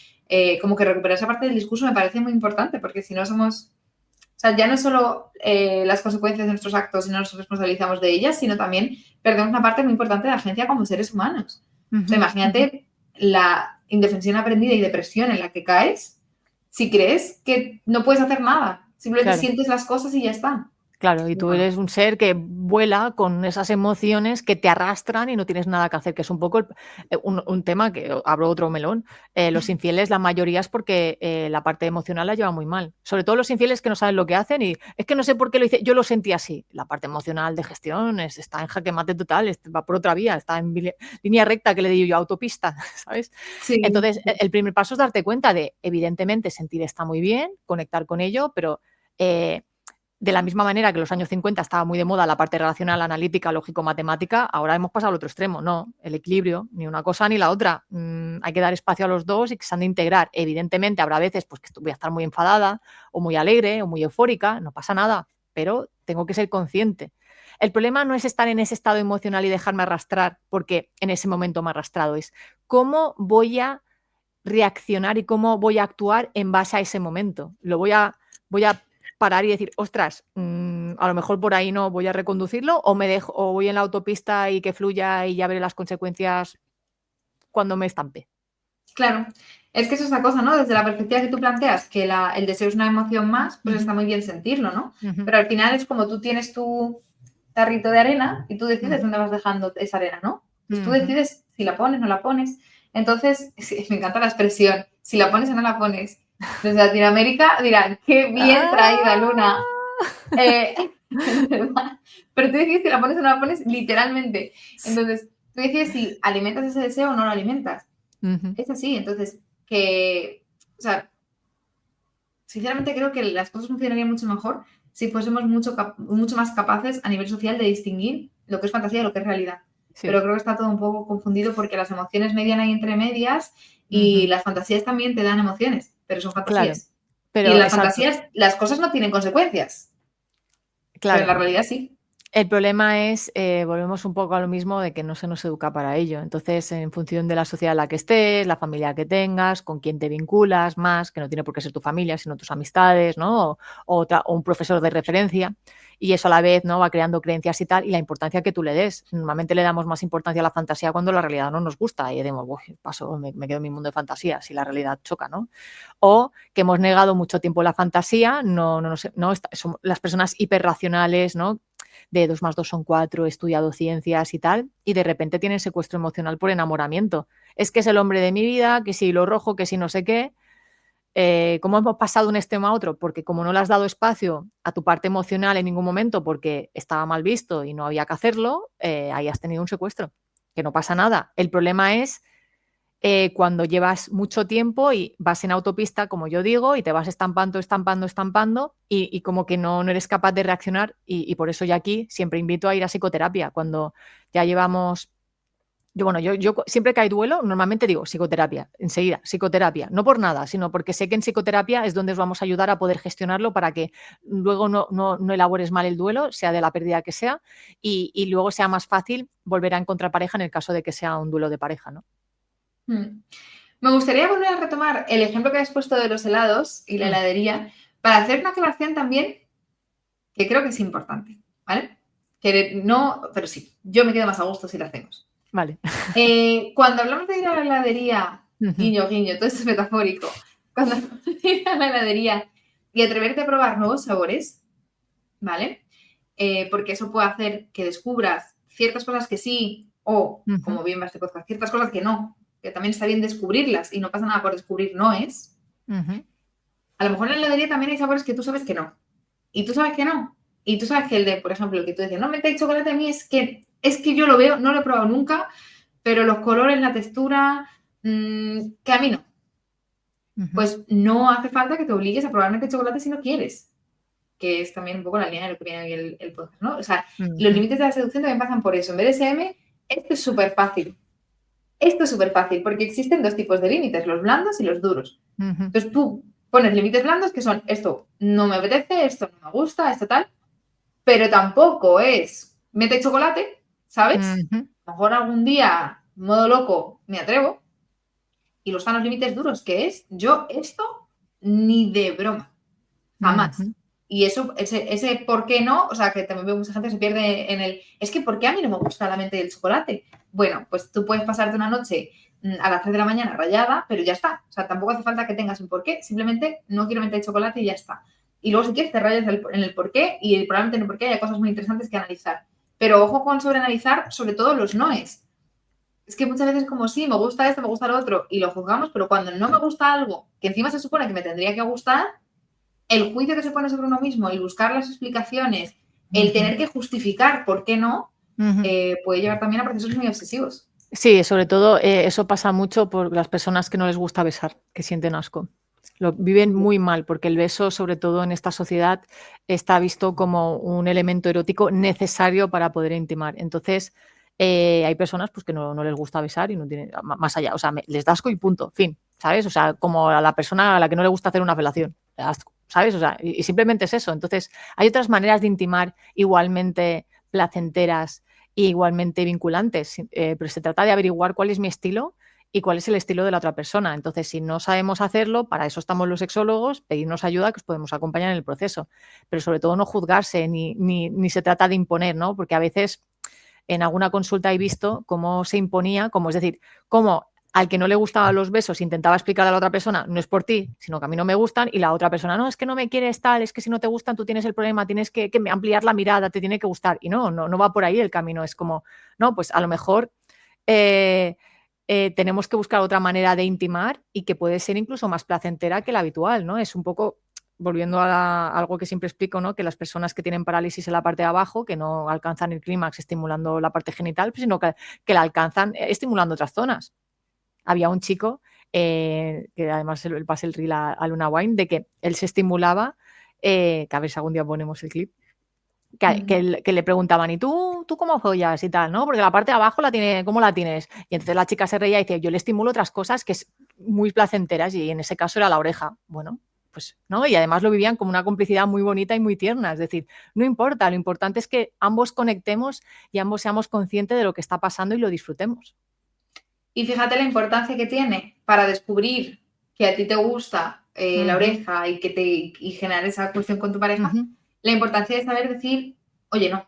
como que recuperar esa parte del discurso me parece muy importante, porque si no somos... O sea, ya no es solo las consecuencias de nuestros actos y no nos responsabilizamos de ellas, sino también perdemos una parte muy importante de la agencia como seres humanos. O sea, imagínate la indefensión aprendida y depresión en la que caes si crees que no puedes hacer nada. Simplemente Claro. sientes las cosas y ya está. Claro, y tú Bueno, eres un ser que vuela con esas emociones que te arrastran y no tienes nada que hacer, que es un poco un tema que abro otro melón. Los infieles, la mayoría es porque la parte emocional la lleva muy mal. Sobre todo los infieles que no saben lo que hacen y es que no sé por qué lo hice, yo lo sentí así. La parte emocional de gestión está en jaque mate total, va por otra vía, está en línea recta que le digo yo, autopista, ¿sabes? sí, Entonces, el primer paso es darte cuenta de, evidentemente, sentir está muy bien, conectar con ello, pero... de la misma manera que en los años 50 estaba muy de moda la parte relacional, analítica, lógico-matemática, ahora hemos pasado al otro extremo. No, el equilibrio, ni una cosa ni la otra. Hay que dar espacio a los dos y que se han de integrar. Evidentemente habrá veces pues, que voy a estar muy enfadada o muy alegre o muy eufórica, no pasa nada, pero tengo que ser consciente. El problema no es estar en ese estado emocional y dejarme arrastrar, porque en ese momento me he arrastrado, es cómo voy a reaccionar y cómo voy a actuar en base a ese momento. Voy a parar y decir, ostras, a lo mejor por ahí no voy a reconducirlo o me dejo o voy en la autopista y que fluya y ya veré las consecuencias cuando me estampe. claro. Es que eso es la cosa, ¿no? Desde la perspectiva que tú planteas, que el deseo es una emoción más, pues está muy bien sentirlo, ¿no? Pero al final es como tú tienes tu tarrito de arena y tú decides dónde vas dejando esa arena, ¿no? Pues tú decides si la pones o no la pones. Entonces, sí, me encanta la expresión, si la pones o no la pones. Desde Latinoamérica dirán, qué bien traída, Luna. ¿Verdad? Pero tú decides si la pones o no la pones literalmente. Entonces, tú decides si alimentas ese deseo o no lo alimentas. Es así, entonces, o sea, sinceramente creo que las cosas funcionarían mucho mejor si fuésemos mucho más capaces a nivel social de distinguir lo que es fantasía de lo que es realidad. Sí. Pero creo que está todo un poco confundido porque las emociones median ahí entre medias y las fantasías también te dan emociones, pero son Claro, fantasías. Y en pero las exacto, fantasías las cosas no tienen consecuencias, pero en claro. la realidad sí. El problema es, volvemos un poco a lo mismo de que no se nos educa para ello. Entonces, en función de la sociedad en la que estés, la familia que tengas, con quién te vinculas más, que no tiene por qué ser tu familia, sino tus amistades, ¿no? O un profesor de referencia. Y eso a la vez, ¿no? Va creando creencias y tal, y la importancia que tú le des. Normalmente le damos más importancia a la fantasía cuando la realidad no nos gusta. Y decimos, paso, me quedo en mi mundo de fantasía, si la realidad choca, ¿no? O que hemos negado mucho tiempo la fantasía, son las personas hiperracionales, ¿no? De 2 más 2 son 4, he estudiado ciencias y tal, y de repente tienen secuestro emocional por enamoramiento. Es que es el hombre de mi vida, que si lo rojo, que si no sé qué. ¿Cómo hemos pasado de un extremo a otro? Porque como no le has dado espacio a tu parte emocional en ningún momento porque estaba mal visto y no había que hacerlo, ahí has tenido un secuestro, que no pasa nada. El problema es cuando llevas mucho tiempo y vas en autopista, como yo digo, y te vas estampando, estampando, estampando y como que no eres capaz de reaccionar y por eso ya aquí siempre invito a ir a psicoterapia. Cuando ya llevamos Yo siempre que hay duelo, normalmente digo psicoterapia, enseguida, psicoterapia, no por nada, sino porque sé que en psicoterapia es donde os vamos a ayudar a poder gestionarlo para que luego no elabores mal el duelo, sea de la pérdida que sea, y luego sea más fácil volver a encontrar pareja en el caso de que sea un duelo de pareja, ¿no? Me gustaría volver a retomar el ejemplo que has puesto de los helados y la heladería para hacer una aclaración también que creo que es importante, ¿vale? Que no, pero sí, yo me quedo más a gusto si lo hacemos. Vale. Cuando hablamos de ir a la heladería, guiño, guiño, todo esto es metafórico, cuando hablamos de ir a la heladería y atreverte a probar nuevos sabores, ¿vale? Porque eso puede hacer que descubras ciertas cosas que sí o, como bien va este podcast, ciertas cosas que no, que también está bien descubrirlas y no pasa nada por descubrir no es. A lo mejor en la heladería también hay sabores que tú sabes que no. Y tú sabes que no. Y tú sabes que el de, por ejemplo, el que tú decías, no, menta y chocolate a mí es que yo lo veo, no lo he probado nunca, pero los colores, la textura, que a mí no. Pues no hace falta que te obligues a probar menta y chocolate si no quieres. Que es también un poco la línea de lo que viene aquí el podcast, ¿no? O sea, los límites de la seducción también pasan por eso. En BDSM, esto es súper fácil. Esto es súper fácil porque existen dos tipos de límites, los blandos y los duros. Entonces tú pones límites blandos que son esto no me apetece, esto no me gusta, esto tal, pero tampoco es mete chocolate, ¿sabes? A lo mejor algún día, modo loco, me atrevo. Y los están los límites duros, que es yo esto ni de broma, jamás. Y eso, ese por qué no, o sea, que también veo mucha gente que se pierde en el, es que ¿por qué a mí no me gusta la mente del chocolate? Bueno, pues tú puedes pasarte una noche a las 3 de la mañana rayada, pero ya está. O sea, tampoco hace falta que tengas un porqué, simplemente no quiero mente de chocolate y ya está. Y luego si quieres te rayas en el porqué y probablemente en el porqué haya cosas muy interesantes que analizar. Pero ojo con sobreanalizar, sobre todo los noes. Es que muchas veces como sí, me gusta esto, me gusta lo otro, y lo juzgamos, pero cuando no me gusta algo que encima se supone que me tendría que gustar, el juicio que se pone sobre uno mismo, el buscar las explicaciones, el tener que justificar por qué no, puede llevar también a procesos muy obsesivos. Sí, sobre todo eso pasa mucho por las personas que no les gusta besar, que sienten asco. Lo viven muy mal porque el beso, sobre todo en esta sociedad, está visto como un elemento erótico necesario para poder intimar. Entonces, hay personas pues, que no les gusta besar y no tienen más allá, o sea, les da asco y punto, fin, ¿sabes? O sea, como a la persona a la que no le gusta hacer una felación, le da asco, ¿sabes? O sea, y simplemente es eso. Entonces, hay otras maneras de intimar igualmente placenteras e igualmente vinculantes, pero se trata de averiguar cuál es mi estilo y cuál es el estilo de la otra persona. Entonces, si no sabemos hacerlo, para eso estamos los sexólogos, pedirnos ayuda que os podemos acompañar en el proceso, pero sobre todo no juzgarse ni se trata de imponer, ¿no? Porque a veces en alguna consulta he visto cómo se imponía, como es decir, cómo al que no le gustaban los besos intentaba explicar a la otra persona, no es por ti, sino que a mí no me gustan, y la otra persona, no, es que no me quieres tal, es que si no te gustan tú tienes el problema, tienes que ampliar la mirada, te tiene que gustar. Y no va por ahí el camino, es como, no, pues a lo mejor tenemos que buscar otra manera de intimar y que puede ser incluso más placentera que la habitual, ¿no? Es un poco, volviendo a algo que siempre explico, ¿no? Que las personas que tienen parálisis en la parte de abajo, que no alcanzan el clímax estimulando la parte genital, sino que la alcanzan estimulando otras zonas. Había un chico, que además le pasé el reel a Luna Wine, de que él se estimulaba, que a ver si algún día ponemos el clip, que le preguntaban, ¿y tú cómo follas y tal? ¿No? Porque la parte de abajo ¿cómo la tienes? Y entonces la chica se reía y dice, yo le estimulo otras cosas que es muy placenteras y en ese caso era la oreja. Bueno, pues, ¿no? Y además lo vivían como una complicidad muy bonita y muy tierna. Es decir, no importa, lo importante es que ambos conectemos y ambos seamos conscientes de lo que está pasando y lo disfrutemos. Y fíjate la importancia que tiene para descubrir que a ti te gusta la oreja y generar esa cuestión con tu pareja, la importancia de saber decir, oye, no,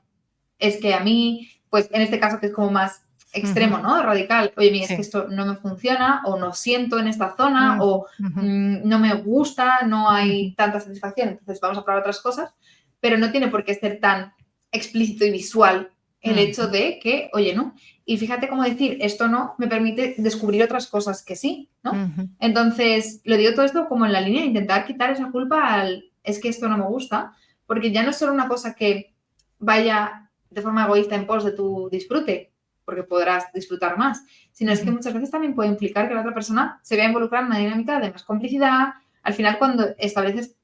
es que a mí, pues en este caso que es como más extremo, ¿no? Radical, oye, mira, es que esto no me funciona o no siento en esta zona o no me gusta, no hay tanta satisfacción, entonces vamos a probar otras cosas, pero no tiene por qué ser tan explícito y visual el hecho de que, oye, no. Y fíjate cómo decir, esto no me permite descubrir otras cosas que sí, ¿no? Entonces, lo digo todo esto como en la línea de intentar quitar esa culpa al, es que esto no me gusta, porque ya no es solo una cosa que vaya de forma egoísta en pos de tu disfrute, porque podrás disfrutar más, sino es que muchas veces también puede implicar que la otra persona se vea involucrada en una dinámica de más complicidad. Al final, cuando estableces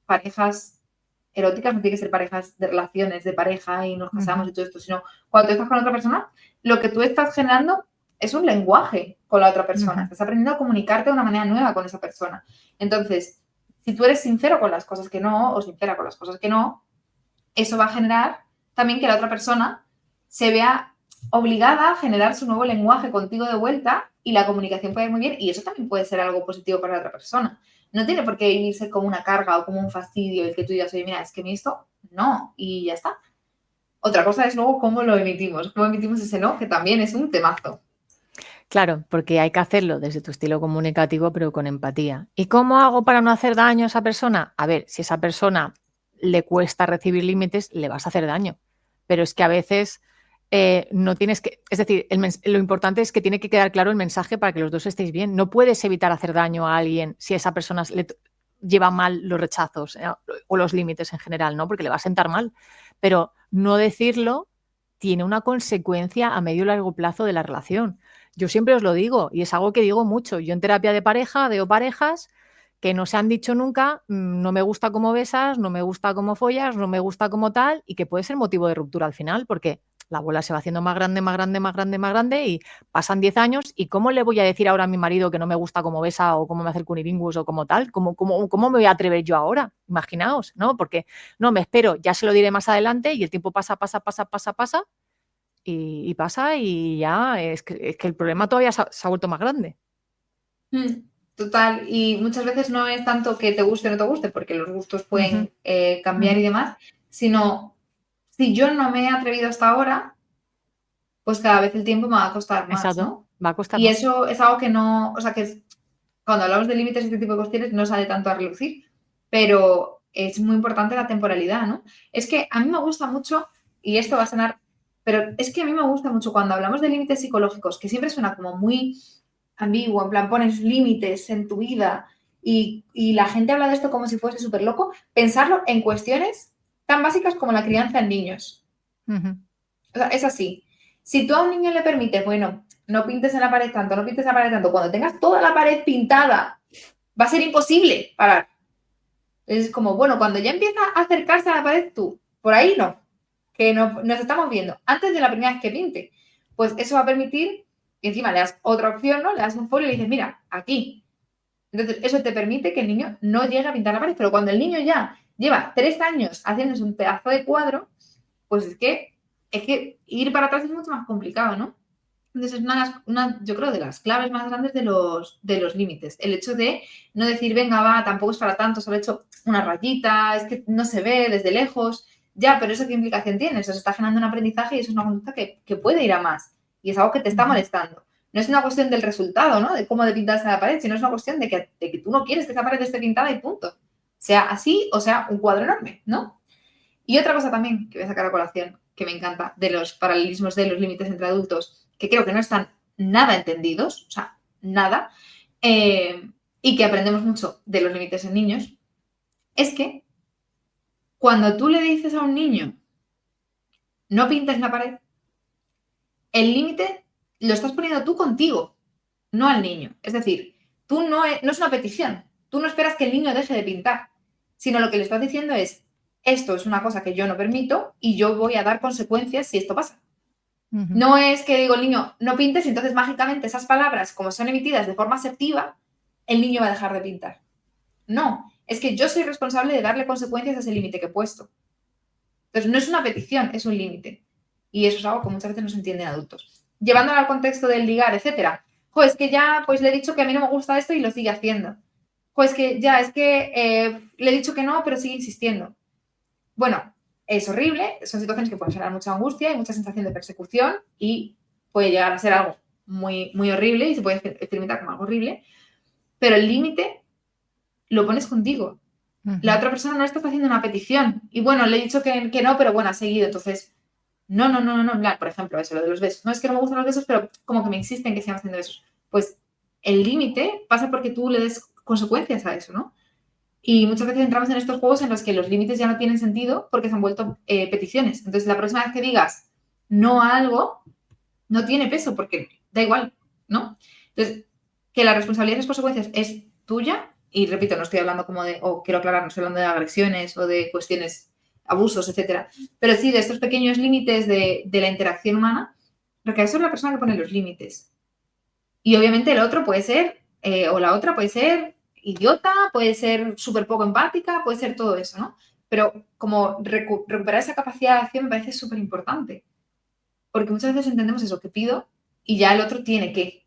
parejas eróticas, no tiene que ser parejas de relaciones de pareja y nos casamos y todo esto, sino cuando tú estás con otra persona, lo que tú estás generando es un lenguaje con la otra persona. Ujú. Estás aprendiendo a comunicarte de una manera nueva con esa persona. Entonces, si tú eres sincero con las cosas que no, o sincera con las cosas que no, eso va a generar también que la otra persona se vea obligada a generar su nuevo lenguaje contigo de vuelta y la comunicación puede ir muy bien y eso también puede ser algo positivo para la otra persona. No tiene por qué vivirse como una carga o como un fastidio el que tú digas, oye, mira, es que me esto no, y ya está. Otra cosa es luego cómo lo emitimos ese no, que también es un temazo. Claro, porque hay que hacerlo desde tu estilo comunicativo, pero con empatía. ¿Y cómo hago para no hacer daño a esa persona? A ver, si a esa persona le cuesta recibir límites, le vas a hacer daño. Pero es que a veces no tienes que... Es decir, lo importante es que tiene que quedar claro el mensaje para que los dos estéis bien. No puedes evitar hacer daño a alguien si a esa persona lleva mal los rechazos o los límites en general, ¿no? Porque le va a sentar mal. Pero no decirlo tiene una consecuencia a medio y largo plazo de la relación. Yo siempre os lo digo y es algo que digo mucho. Yo en terapia de pareja veo parejas que no se han dicho nunca, no me gusta cómo besas, no me gusta cómo follas, no me gusta cómo tal, y que puede ser motivo de ruptura al final, porque la bola se va haciendo más grande, más grande, más grande, más grande y pasan 10 años y ¿cómo le voy a decir ahora a mi marido que no me gusta cómo besa o cómo me hace el cunilingus o como tal? ¿Cómo me voy a atrever yo ahora? Imaginaos, ¿no? Porque no, me espero, ya se lo diré más adelante y el tiempo pasa, pasa, pasa, pasa, pasa y pasa y ya es que el problema todavía se ha vuelto más grande. Total, y muchas veces no es tanto que te guste o no te guste, porque los gustos Ujú, pueden cambiar ujú. y demás, sino si yo no me he atrevido hasta ahora, pues cada vez el tiempo me va a costar más, Exacto, ¿no? va a costar Y más. eso es algo que no, o sea, cuando hablamos de límites y este tipo de cuestiones no sale tanto a relucir, pero es muy importante la temporalidad, ¿no? Es que a mí me gusta mucho, y esto va a sonar, pero es que a mí me gusta mucho cuando hablamos de límites psicológicos, que siempre suena como muy ambiguo, en plan pones límites en tu vida y la gente habla de esto como si fuese súper loco, pensarlo en cuestiones tan básicas como la crianza en niños. Ujú, O sea, es así. Si tú a un niño le permites, bueno, no pintes en la pared tanto, no pintes en la pared tanto, cuando tengas toda la pared pintada, va a ser imposible parar. Es como, bueno, cuando ya empieza a acercarse a la pared tú, por ahí no, que no, nos estamos viendo, antes de la primera vez que pinte, pues eso va a permitir, y encima le das otra opción, ¿no? Le das un folio y le dices, mira, aquí. Entonces, eso te permite que el niño no llegue a pintar la pared, pero cuando el niño ya lleva 3 años haciéndose un pedazo de cuadro, pues es que ir para atrás es mucho más complicado, ¿no? Entonces, es yo creo, de las claves más grandes de los límites. El hecho de no decir, venga, va, tampoco es para tanto, solo he hecho una rayita, es que no se ve desde lejos. Ya, pero ¿eso qué implicación tiene? Eso se está generando un aprendizaje y eso es una conducta que puede ir a más. Y es algo que te está ujú. molestando. No es una cuestión del resultado, ¿no? De cómo de pintarse la pared, sino es una cuestión de que tú no quieres que esa pared esté pintada y punto. Sea así o sea un cuadro enorme, ¿no? Y otra cosa también que voy a sacar a colación, que me encanta, de los paralelismos de los límites entre adultos, que creo que no están nada entendidos, o sea, nada, eh, y que aprendemos mucho de los límites en niños, es que cuando tú le dices a un niño, no pintes la pared, el límite lo estás poniendo tú contigo, no al niño. Es decir, tú no es una petición, tú no esperas que el niño deje de pintar, sino lo que le estás diciendo es, esto es una cosa que yo no permito y yo voy a dar consecuencias si esto pasa. Ujú, No es que digo el niño, no pintes, y entonces mágicamente esas palabras, como son emitidas de forma asertiva, el niño va a dejar de pintar. No, es que yo soy responsable de darle consecuencias a ese límite que he puesto. Entonces, no es una petición, es un límite. Y eso es algo que muchas veces no se entiende en adultos. Llevándolo al contexto del ligar, etcétera. Pues que ya pues le he dicho que a mí no me gusta esto y lo sigue haciendo. Pues que ya es que le he dicho que no, pero sigue insistiendo. Bueno, es horrible, son situaciones que pueden generar mucha angustia y mucha sensación de persecución y puede llegar a ser algo muy, muy horrible y se puede experimentar como algo horrible, pero el límite lo pones contigo. La ujú. otra persona no está haciendo una petición y bueno, le he dicho que no, pero bueno, ha seguido, entonces, no, no, no, no, no, en plan, por ejemplo, eso, lo de los besos. No es que no me gustan los besos, pero como que me insisten que sigan haciendo besos. Pues el límite pasa porque tú le des consecuencias a eso, ¿no? Y muchas veces entramos en estos juegos en los que los límites ya no tienen sentido porque se han vuelto peticiones. Entonces, la próxima vez que digas no a algo, no tiene peso porque da igual, ¿no? Entonces, que la responsabilidad de las consecuencias es tuya, y repito, no estoy hablando como de, o quiero aclarar, no estoy hablando de agresiones o de cuestiones, abusos, etcétera, pero sí de estos pequeños límites de la interacción humana, recae sobre la persona que pone los límites. Y obviamente el otro puede ser, o la otra puede ser idiota, puede ser súper poco empática, puede ser todo eso, ¿no? Pero como recuperar esa capacidad de acción me parece súper importante. Porque muchas veces entendemos eso, que pido y ya el otro tiene que.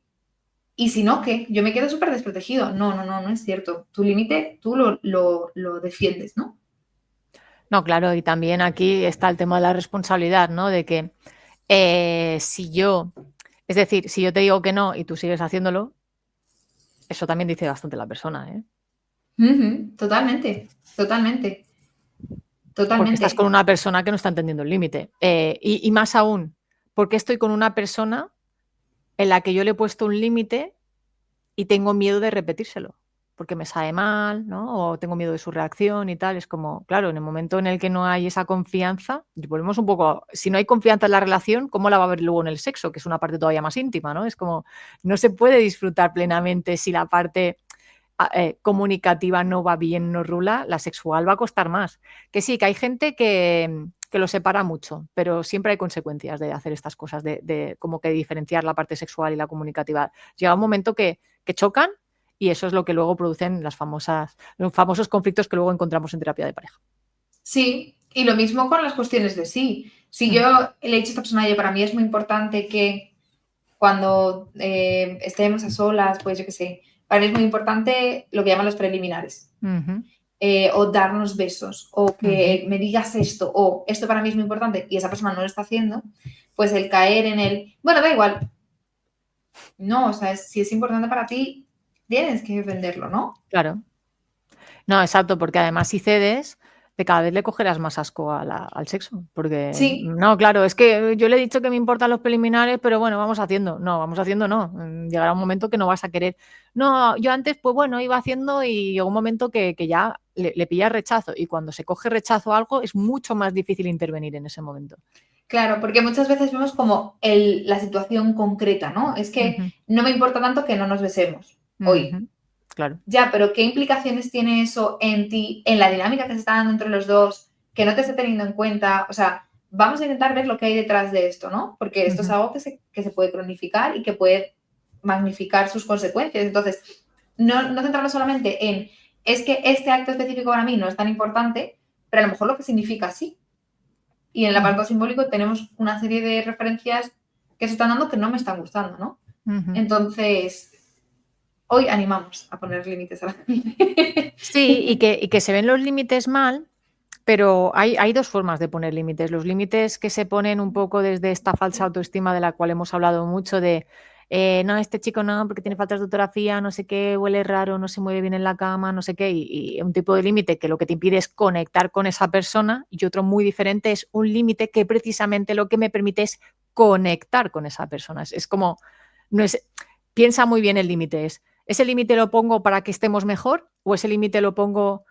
Y si no, ¿qué? Yo me quedo súper desprotegido. No, no, no, no es cierto. Tu límite tú lo defiendes, ¿no? No, claro, y también aquí está el tema de la responsabilidad, ¿no? De que si yo, es decir, si yo te digo que no y tú sigues haciéndolo, eso también dice bastante la persona, ¿eh? Totalmente, totalmente, Porque estás con totalmente. una persona que no está entendiendo el límite. Y más aún, porque estoy con una persona en la que yo le he puesto un límite y tengo miedo de repetírselo, porque me sabe mal, ¿no? O tengo miedo de su reacción y tal. Es como, claro, en el momento en el que no hay esa confianza, y volvemos un poco, si no hay confianza en la relación, ¿cómo la va a haber luego en el sexo? Que es una parte todavía más íntima, ¿no? Es como, no se puede disfrutar plenamente si la parte comunicativa no va bien, no rula, la sexual va a costar más. Que sí, que hay gente que lo separa mucho, pero siempre hay consecuencias de hacer estas cosas, de como que diferenciar la parte sexual y la comunicativa. Llega un momento que chocan y eso es lo que luego producen los famosos conflictos que luego encontramos en terapia de pareja. Sí, y lo mismo con las cuestiones de sí. Si Mm. yo le he dicho a esta persona, oye, para mí es muy importante que cuando estemos a solas, pues yo qué sé, para mí es muy importante lo que llaman los preliminares. Ujú, O darnos besos, o ujú. que me digas esto, o esto para mí es muy importante y esa persona no lo está haciendo, pues el caer en el, bueno, da igual, no, o sea, si es importante para ti, tienes que defenderlo, ¿no? Claro. No, exacto, porque además si cedes, de cada vez le cogerás más asco al sexo. Porque, Sí, no, claro, es que yo le he dicho que me importan los preliminares, pero bueno, vamos haciendo. No, vamos haciendo no. Llegará un momento que no vas a querer. No, yo antes, pues bueno, iba haciendo y llegó un momento que ya le pillas rechazo. Y cuando se coge rechazo a algo, es mucho más difícil intervenir en ese momento. claro, porque muchas veces vemos como la situación concreta, ¿no? Es que Ujú, no me importa tanto que no nos besemos hoy. ujú, claro. Ya, pero ¿qué implicaciones tiene eso en ti, en la dinámica que se está dando entre los dos, que no te esté teniendo en cuenta? O sea, vamos a intentar ver lo que hay detrás de esto, ¿no? Porque esto es Ujú, algo que se puede cronificar y que puede magnificar sus consecuencias. Entonces, no centrarnos solamente en, es que este acto específico para mí no es tan importante, pero a lo mejor lo que significa sí. Y en el ujú, apartado simbólico tenemos una serie de referencias que se están dando que no me están gustando, ¿no? ujú. Entonces, hoy animamos a poner límites a la gente. Sí, y que se ven los límites mal, pero hay 2 formas de poner límites. Los límites que se ponen un poco desde esta falsa autoestima de la cual hemos hablado mucho de, no, este chico no, porque tiene faltas de ortografía, no sé qué, huele raro, no se mueve bien en la cama, no sé qué, y un tipo de límite que lo que te impide es conectar con esa persona, y otro muy diferente es un límite que precisamente lo que me permite es conectar con esa persona. Es como, no es piensa muy bien el límite, ¿ese límite lo pongo para que estemos mejor o ese límite lo pongo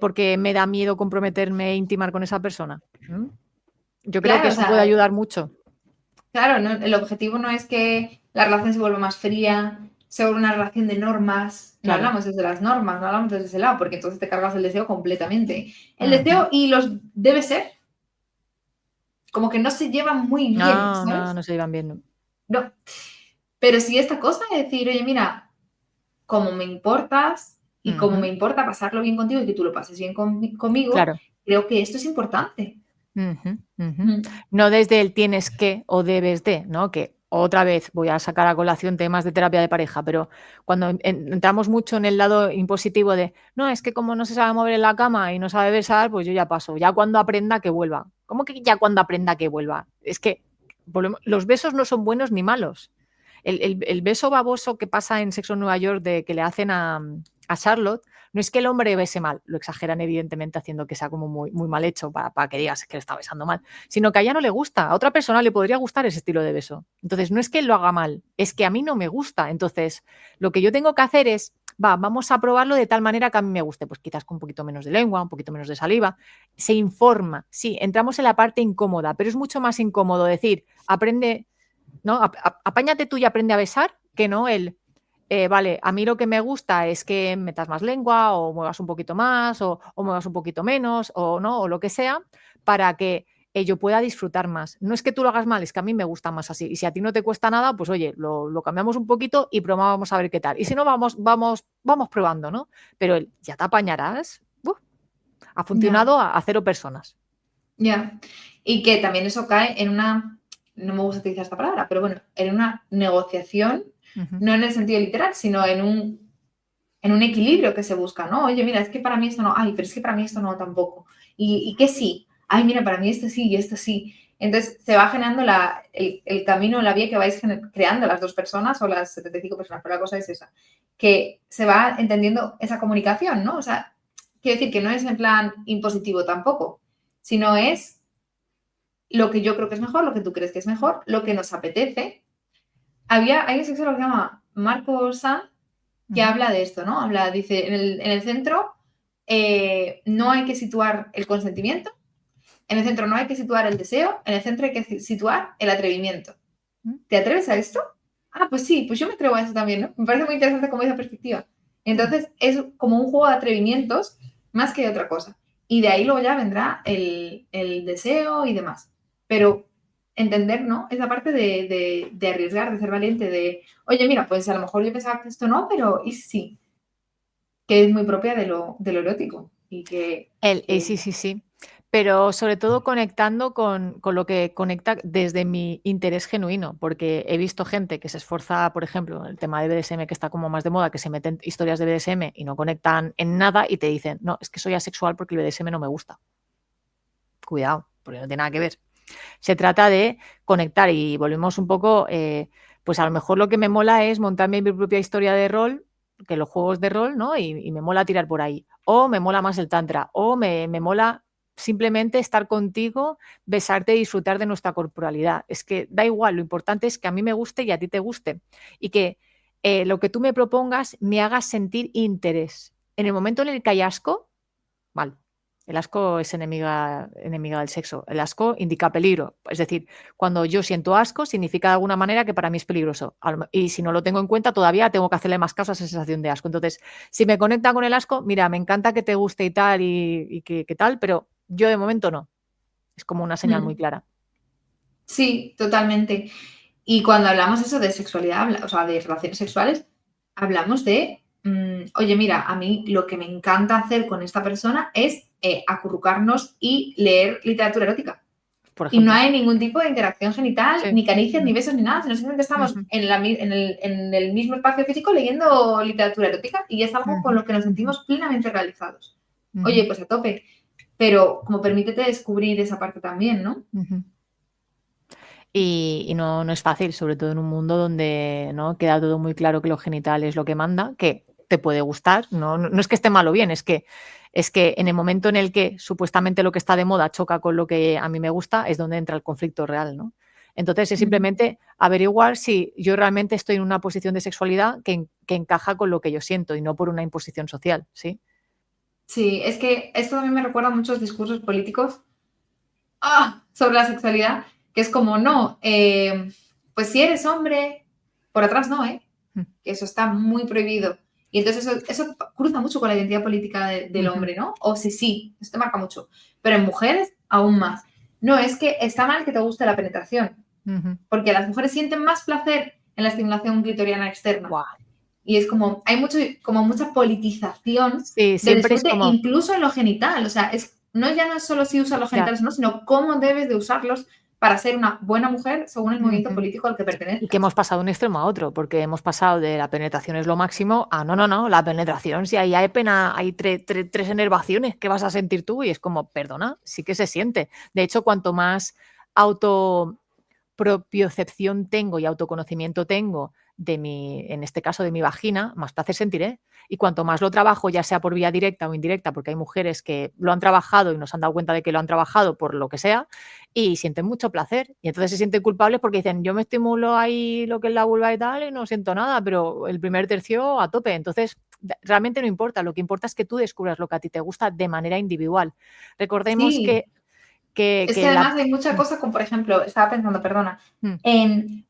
porque me da miedo comprometerme e intimar con esa persona? ¿Mm? Yo creo que Claro, o eso puede sea, ayudar mucho. claro, el objetivo no es que la relación se vuelva más fría, se vuelva una relación de normas. No Claro. hablamos desde las normas, no hablamos desde ese lado, porque entonces te cargas el deseo completamente. El Ujú. deseo y los debe ser, como que no se llevan muy bien, No, no, ¿sabes? no se iban viendo. No. Pero sí esta cosa de decir, oye, mira, como me importas y como me Ujú. importa pasarlo bien contigo y que tú lo pases bien conmigo, Claro. creo que esto es importante. Ujú, ujú. Mm. No desde el tienes que o debes de, ¿no? Que otra vez voy a sacar a colación temas de terapia de pareja, pero cuando entramos mucho en el lado impositivo de, no, es que como no se sabe mover en la cama y no sabe besar, pues yo ya paso, ya cuando aprenda que vuelva. ¿Cómo que ya cuando aprenda que vuelva? Es que los besos no son buenos ni malos. El beso baboso que pasa en Sexo en Nueva York de que le hacen a Charlotte, no es que el hombre bese mal, lo exageran evidentemente haciendo que sea como muy, muy mal hecho para que digas que le está besando mal, sino que a ella no le gusta, a otra persona le podría gustar ese estilo de beso. Entonces, no es que él lo haga mal, es que a mí no me gusta. Entonces, lo que yo tengo que hacer es, vamos a probarlo de tal manera que a mí me guste, pues quizás con un poquito menos de lengua, un poquito menos de saliva. Se informa, sí, entramos en la parte incómoda, pero es mucho más incómodo decir, aprende, ¿no? Apáñate tú y aprende a besar, que no vale, a mí lo que me gusta es que metas más lengua o muevas un poquito más o muevas un poquito menos o no, o lo que sea, para que yo pueda disfrutar más. No es que tú lo hagas mal, es que a mí me gusta más así. Y si a ti no te cuesta nada, pues oye, lo cambiamos un poquito y probamos a ver qué tal. Y si no, vamos probando, ¿no? Pero ya te apañarás. Ha Ya, funcionado a 0 personas. ya. Y que también eso cae en una, no me gusta utilizar esta palabra, pero bueno, en una negociación, Ujú. no en el sentido literal, sino en un equilibrio que se busca, ¿no? Oye, mira, es que para mí esto no, ay, pero es que para mí esto no tampoco. Y que sí, ay, mira, para mí esto sí y esto sí. Entonces se va generando el camino, la vía que vais creando las dos personas o las 75 personas, pero la cosa es esa, que se va entendiendo esa comunicación, ¿no? O sea, quiero decir que no es en plan impositivo tampoco, sino es lo que yo creo que es mejor, lo que tú crees que es mejor, lo que nos apetece. Hay un sexólogo que se llama Marco Sanz que Ujú. habla de esto, ¿no? Dice, en el centro no hay que situar el consentimiento, en el centro no hay que situar el deseo, en el centro hay que situar el atrevimiento. Mm. ¿Te atreves a esto? Ah, pues sí, pues yo me atrevo a eso también, ¿no? Me parece muy interesante como esa perspectiva. Mm. Entonces, es como un juego de atrevimientos más que otra cosa. Y de ahí luego ya vendrá el deseo y demás. Pero entender, ¿no? Esa parte de arriesgar, de ser valiente, de, oye, mira, pues a lo mejor yo pensaba que esto no, pero y sí, que es muy propia de lo erótico y Sí, sí, sí. Pero sobre todo conectando con lo que conecta desde mi interés genuino, porque he visto gente que se esfuerza, por ejemplo, el tema de BDSM, que está como más de moda, que se meten historias de BDSM y no conectan en nada y te dicen, no, es que soy asexual porque el BDSM no me gusta. Cuidado, porque no tiene nada que ver. Se trata de conectar y volvemos un poco, pues a lo mejor lo que me mola es montarme mi propia historia de rol, que los juegos de rol, ¿no? Y me mola tirar por ahí. O me mola más el tantra, o me mola simplemente estar contigo, besarte y disfrutar de nuestra corporalidad. Es que da igual, lo importante es que a mí me guste y a ti te guste. Y que lo que tú me propongas me haga sentir interés. En el momento en el que hay asco, mal. El asco es enemiga del sexo. El asco indica peligro. Es decir, cuando yo siento asco, significa de alguna manera que para mí es peligroso. Y si no lo tengo en cuenta, todavía tengo que hacerle más caso a esa sensación de asco. Entonces, si me conecta con el asco, mira, me encanta que te guste y tal, y que tal, pero yo de momento no. Es como una señal muy Mm, clara. sí, totalmente. Y cuando hablamos eso de sexualidad, o sea, de relaciones sexuales, hablamos de, oye, mira, a mí lo que me encanta hacer con esta persona es acurrucarnos y leer literatura erótica. Por Y no ejemplo. hay ningún tipo de interacción genital, Sí. ni caricias, ni Mm. besos, ni nada, sino simplemente estamos Ujú. en el mismo espacio físico leyendo literatura erótica y es algo con Ujú. lo que nos Ujú. sentimos plenamente realizados. Oye, Ujú. pues a tope, pero como permítete descubrir esa parte también, ¿no? Ujú. Y no es fácil, sobre todo en un mundo donde no queda todo muy claro que lo genital es lo que manda, que te puede gustar, no es que esté mal o bien, es que en el momento en el que supuestamente lo que está de moda choca con lo que a mí me gusta, es donde entra el conflicto real, ¿no? Entonces es Ujú. simplemente averiguar si yo realmente estoy en una posición de sexualidad que encaja con lo que yo siento y no por una imposición social, ¿sí? Sí, es que esto también me recuerda a muchos discursos políticos sobre la sexualidad, que es como, no, pues si eres hombre, por atrás no, ¿eh? Mm. Que eso está muy prohibido. Y entonces eso cruza mucho con la identidad política del Ujú. hombre, ¿no? O sí, sí, eso te marca mucho. Pero en mujeres, aún más. No, es que está mal que te guste la penetración, Ujú. porque las mujeres sienten más placer en la estimulación clitoriana externa. Buah. Y es como, hay como mucha politización Sí, del siempre es disfrute, como, incluso en lo genital. O sea, ya no es solo si usas los ya. genitales, ¿no? Sino cómo debes de usarlos para ser una buena mujer según el movimiento Ujú. político al que Y que pertenezcas. hemos pasado de un extremo a otro, porque hemos pasado de la penetración es lo máximo a no, no, no, la penetración, si ahí hay pena, hay tres enervaciones que vas a sentir tú y es como, perdona, sí que se siente. De hecho, cuanto más autopropiocepción tengo y autoconocimiento tengo en este caso de mi vagina, más placer sentiré. Y cuanto más lo trabajo, ya sea por vía directa o indirecta, porque hay mujeres que lo han trabajado y nos han dado cuenta de que lo han trabajado por lo que sea, y sienten mucho placer. Y entonces se sienten culpables porque dicen, yo me estimulo ahí lo que es la vulva y tal, y no siento nada, pero el primer tercio a tope. Entonces, realmente no importa. Lo que importa es que tú descubras lo que a ti te gusta de manera individual. Recordemos Sí, es que que la... además hay mucha cosa como, por ejemplo, estaba pensando, perdona, Mm. en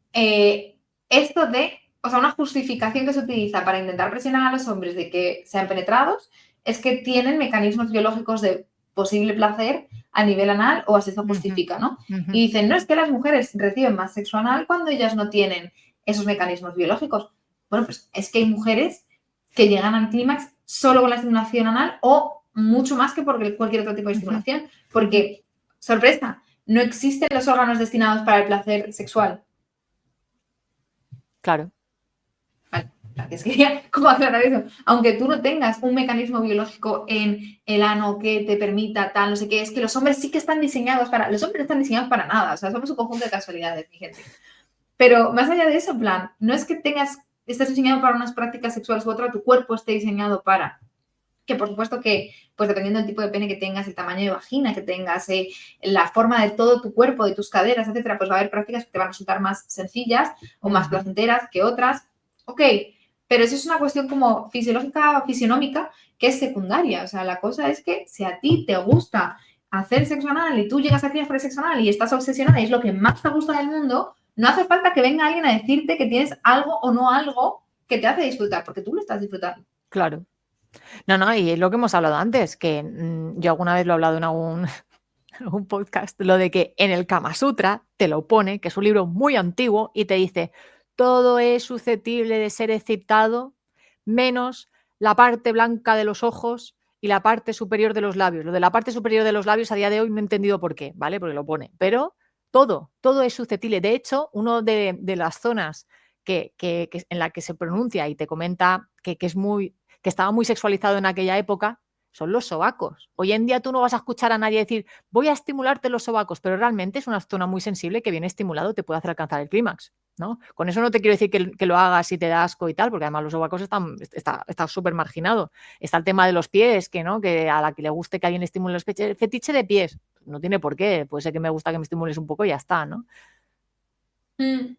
esto de, o sea, una justificación que se utiliza para intentar presionar a los hombres de que sean penetrados es que tienen mecanismos biológicos de posible placer a nivel anal o así se Ujú, justifica, ¿no? ujú. Y dicen, no, es que las mujeres reciben más sexo anal cuando ellas no tienen esos mecanismos biológicos. Bueno, pues es que hay mujeres que llegan al clímax solo con la estimulación anal o mucho más que por cualquier otro tipo de Ujú, estimulación, ujú. porque, sorpresa, no existen los órganos destinados para el placer sexual. Claro, Vale, gracias. Quería como aclarar eso. Aunque tú no tengas un mecanismo biológico en el ano que te permita tal, no sé qué, es que los hombres sí que están diseñados para... Los hombres no están diseñados para nada, o sea, somos un conjunto de casualidades, mi gente. Pero más allá de eso, en plan, no es que estés diseñado para unas prácticas sexuales u otra, tu cuerpo esté diseñado para. Que por supuesto que, pues dependiendo del tipo de pene que tengas, el tamaño de vagina que tengas, la forma de todo tu cuerpo, de tus caderas, etcétera, pues va a haber prácticas que te van a resultar más sencillas o más Ujú. placenteras que otras. Ok, pero eso es una cuestión como fisiológica, fisionómica, que es secundaria. O sea, la cosa es que si a ti te gusta hacer sexo anal y tú llegas aquí a hacer sexo anal y estás obsesionada y es lo que más te gusta del mundo, no hace falta que venga alguien a decirte que tienes algo o no algo que te hace disfrutar, porque tú lo estás disfrutando. Claro. No, no, y es lo que hemos hablado antes, que yo alguna vez lo he hablado en algún podcast, lo de que en el Kama Sutra te lo pone, que es un libro muy antiguo, y te dice, todo es susceptible de ser excitado, menos la parte blanca de los ojos y la parte superior de los labios. Lo de la parte superior de los labios a día de hoy no he entendido por qué, ¿vale? Porque lo pone. Pero todo es susceptible. De hecho, uno de las zonas en la que se pronuncia y te comenta que estaba muy sexualizado en aquella época, son los sobacos. Hoy en día tú no vas a escuchar a nadie decir voy a estimularte los sobacos, pero realmente es una zona muy sensible que bien estimulado te puede hacer alcanzar el clímax, ¿no? Con eso no te quiero decir que lo hagas y te da asco y tal, porque además los sobacos está súper marginado. Está el tema de los pies, que a la que le guste que alguien le estimule los pies, fetiche de pies, no tiene por qué, puede ser que me gusta que me estimules un poco y ya está, ¿no?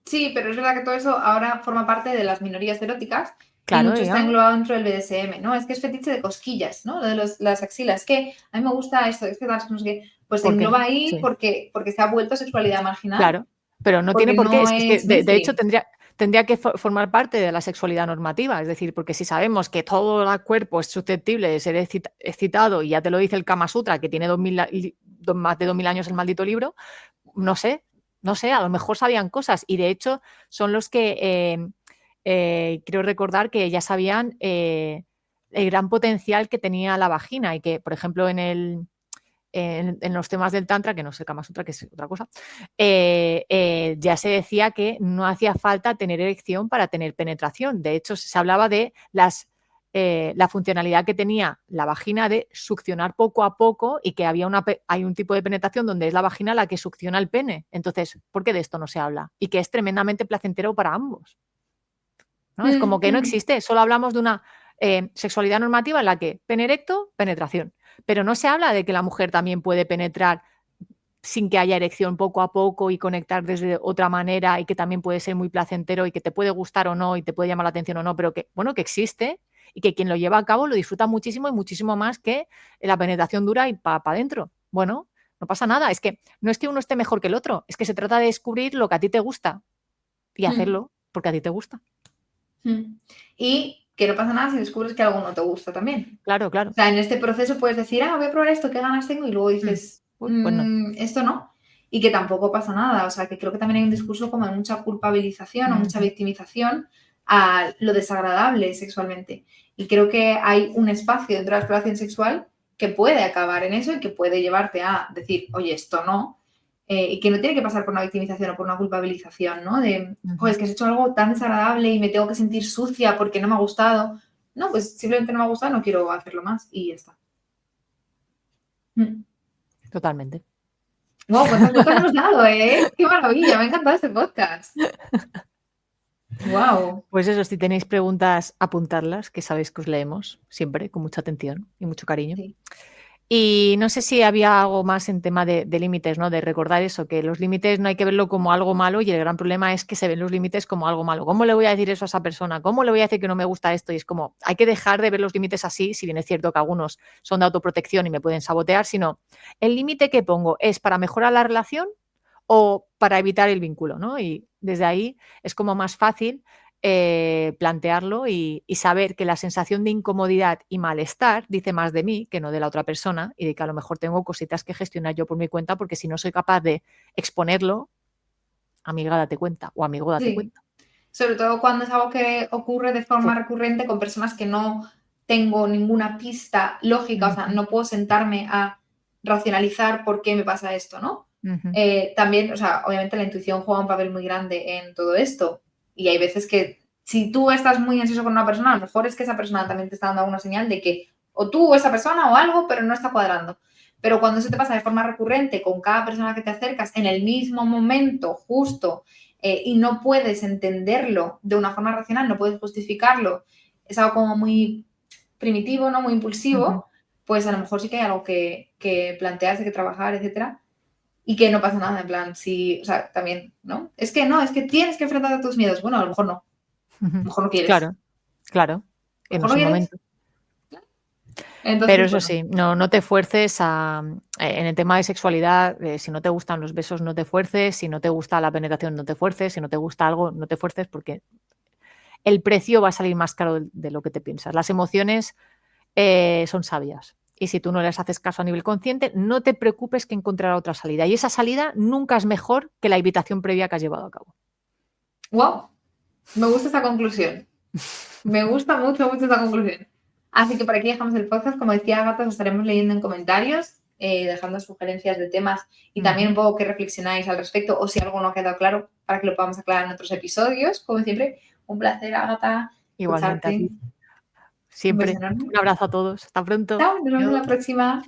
Sí, pero es verdad que todo eso ahora forma parte de las minorías eróticas y Claro, mucho está ya, englobado dentro del BDSM, ¿no? Es que es fetiche de cosquillas, ¿no? Lo de las axilas. Es que a mí me gusta esto, es que tal, no sé qué. Pues se ¿por qué? engloba ahí Sí. porque se ha vuelto sexualidad marginal, Claro, pero no tiene porque por qué. no Es que es de hecho mainstream. tendría que formar parte de la sexualidad normativa. Es decir, porque si sabemos que todo el cuerpo es susceptible de ser excitado, y ya te lo dice el Kama Sutra, que tiene más de 2000 años el maldito libro, no sé, no sé, a lo mejor sabían cosas. Y de hecho son los que creo recordar que ya sabían el gran potencial que tenía la vagina y que, por ejemplo, en los temas del Tantra, que no sé Kama Sutra, que es otra cosa, ya se decía que no hacía falta tener erección para tener penetración. De hecho, se hablaba de la funcionalidad que tenía la vagina de succionar poco a poco y que hay un tipo de penetración donde es la vagina la que succiona el pene. Entonces, ¿por qué de esto no se habla? Y que es tremendamente placentero para ambos, ¿no? Es como que no existe, solo hablamos de una sexualidad normativa en la que pene erecto, penetración. Pero no se habla de que la mujer también puede penetrar sin que haya erección poco a poco y conectar desde otra manera y que también puede ser muy placentero y que te puede gustar o no y te puede llamar la atención o no, pero que, bueno, que existe y que quien lo lleva a cabo lo disfruta muchísimo y muchísimo más que la penetración dura y para adentro. Bueno, no pasa nada, es que no es que uno esté mejor que el otro, es que se trata de descubrir lo que a ti te gusta y hacerlo porque a ti te gusta. Y que no pasa nada si descubres que algo no te gusta también. Claro, O claro. sea, en este proceso puedes decir, voy a probar esto, qué ganas tengo, y luego dices, Uy, pues no. esto no. Y que tampoco pasa nada. O sea, que creo que también hay un discurso como de mucha culpabilización o mucha Ujú. victimización a lo desagradable sexualmente. Y creo que hay un espacio dentro de la exploración sexual que puede acabar en eso y que puede llevarte a decir, oye, esto no. Y que no tiene que pasar por una victimización o por una culpabilización, ¿no? De, joder, Ujú. es que has hecho algo tan desagradable y me tengo que sentir sucia porque no me ha gustado. No, pues simplemente no me ha gustado, no quiero hacerlo más y ya está. Totalmente. Wow, cuántas vueltas hemos dado, ¿eh? Qué maravilla, me ha encantado este podcast. Wow. Pues eso, si tenéis preguntas, apuntarlas, que sabéis que os leemos siempre con mucha atención y mucho cariño. Sí. Y no sé si había algo más en tema de límites, ¿no? De recordar eso, que los límites no hay que verlo como algo malo y el gran problema es que se ven los límites como algo malo. ¿Cómo le voy a decir eso a esa persona? ¿Cómo le voy a decir que no me gusta esto? Y es como, hay que dejar de ver los límites así, si bien es cierto que algunos son de autoprotección y me pueden sabotear, sino el límite que pongo es para mejorar la relación o para evitar el vínculo, ¿no? Y desde ahí es como más fácil plantearlo y saber que la sensación de incomodidad y malestar dice más de mí que no de la otra persona, y de que a lo mejor tengo cositas que gestionar yo por mi cuenta, porque si no soy capaz de exponerlo, amiga, date cuenta, o amigo, date Sí. cuenta. Sobre todo cuando es algo que ocurre de forma Fu. recurrente con personas que no tengo ninguna pista lógica, o sea, Ujú, no puedo sentarme a racionalizar por qué me pasa esto, ¿no? ujú, También, o sea, obviamente la intuición juega un papel muy grande en todo esto y hay veces que si tú estás muy ansioso con una persona, a lo mejor es que esa persona también te está dando alguna señal de que o tú o esa persona o algo, pero no está cuadrando. Pero cuando eso te pasa de forma recurrente con cada persona que te acercas en el mismo momento, justo, y no puedes entenderlo de una forma racional, no puedes justificarlo, es algo como muy primitivo, ¿no? Muy ujú. impulsivo, pues a lo mejor sí que hay algo que plantearse, que trabajar, etcétera, y que no pasa nada, en plan, sí, o sea, también, ¿no? Es que no, es que tienes que enfrentar a tus miedos. Bueno, a lo mejor no, a Ujú. lo mejor no quieres. Claro, claro, A lo que no mejor es no el quieres. momento. Pero Entonces, eso bueno, sí, no te fuerces en el tema de sexualidad, si no te gustan los besos, no te fuerces, si no te gusta la penetración, no te fuerces, si no te gusta algo, no te fuerces, porque el precio va a salir más caro de lo que te piensas. Las emociones son sabias. Y si tú no les haces caso a nivel consciente, no te preocupes que encontrará otra salida. Y esa salida nunca es mejor que la invitación previa que has llevado a cabo. wow, me gusta esa conclusión. Me gusta mucho, mucho esta conclusión. Así que por aquí dejamos el podcast. Como decía Agatha, os estaremos leyendo en comentarios, dejando sugerencias de temas y también Ujú. un poco qué reflexionáis al respecto o si algo no ha quedado claro para que lo podamos aclarar en otros episodios. Como siempre, un placer, Agatha, Igualmente a escucharte. ti. Un beso Siempre. enorme. Un abrazo a todos. Hasta pronto. Chao, nos vemos en la Adiós. próxima.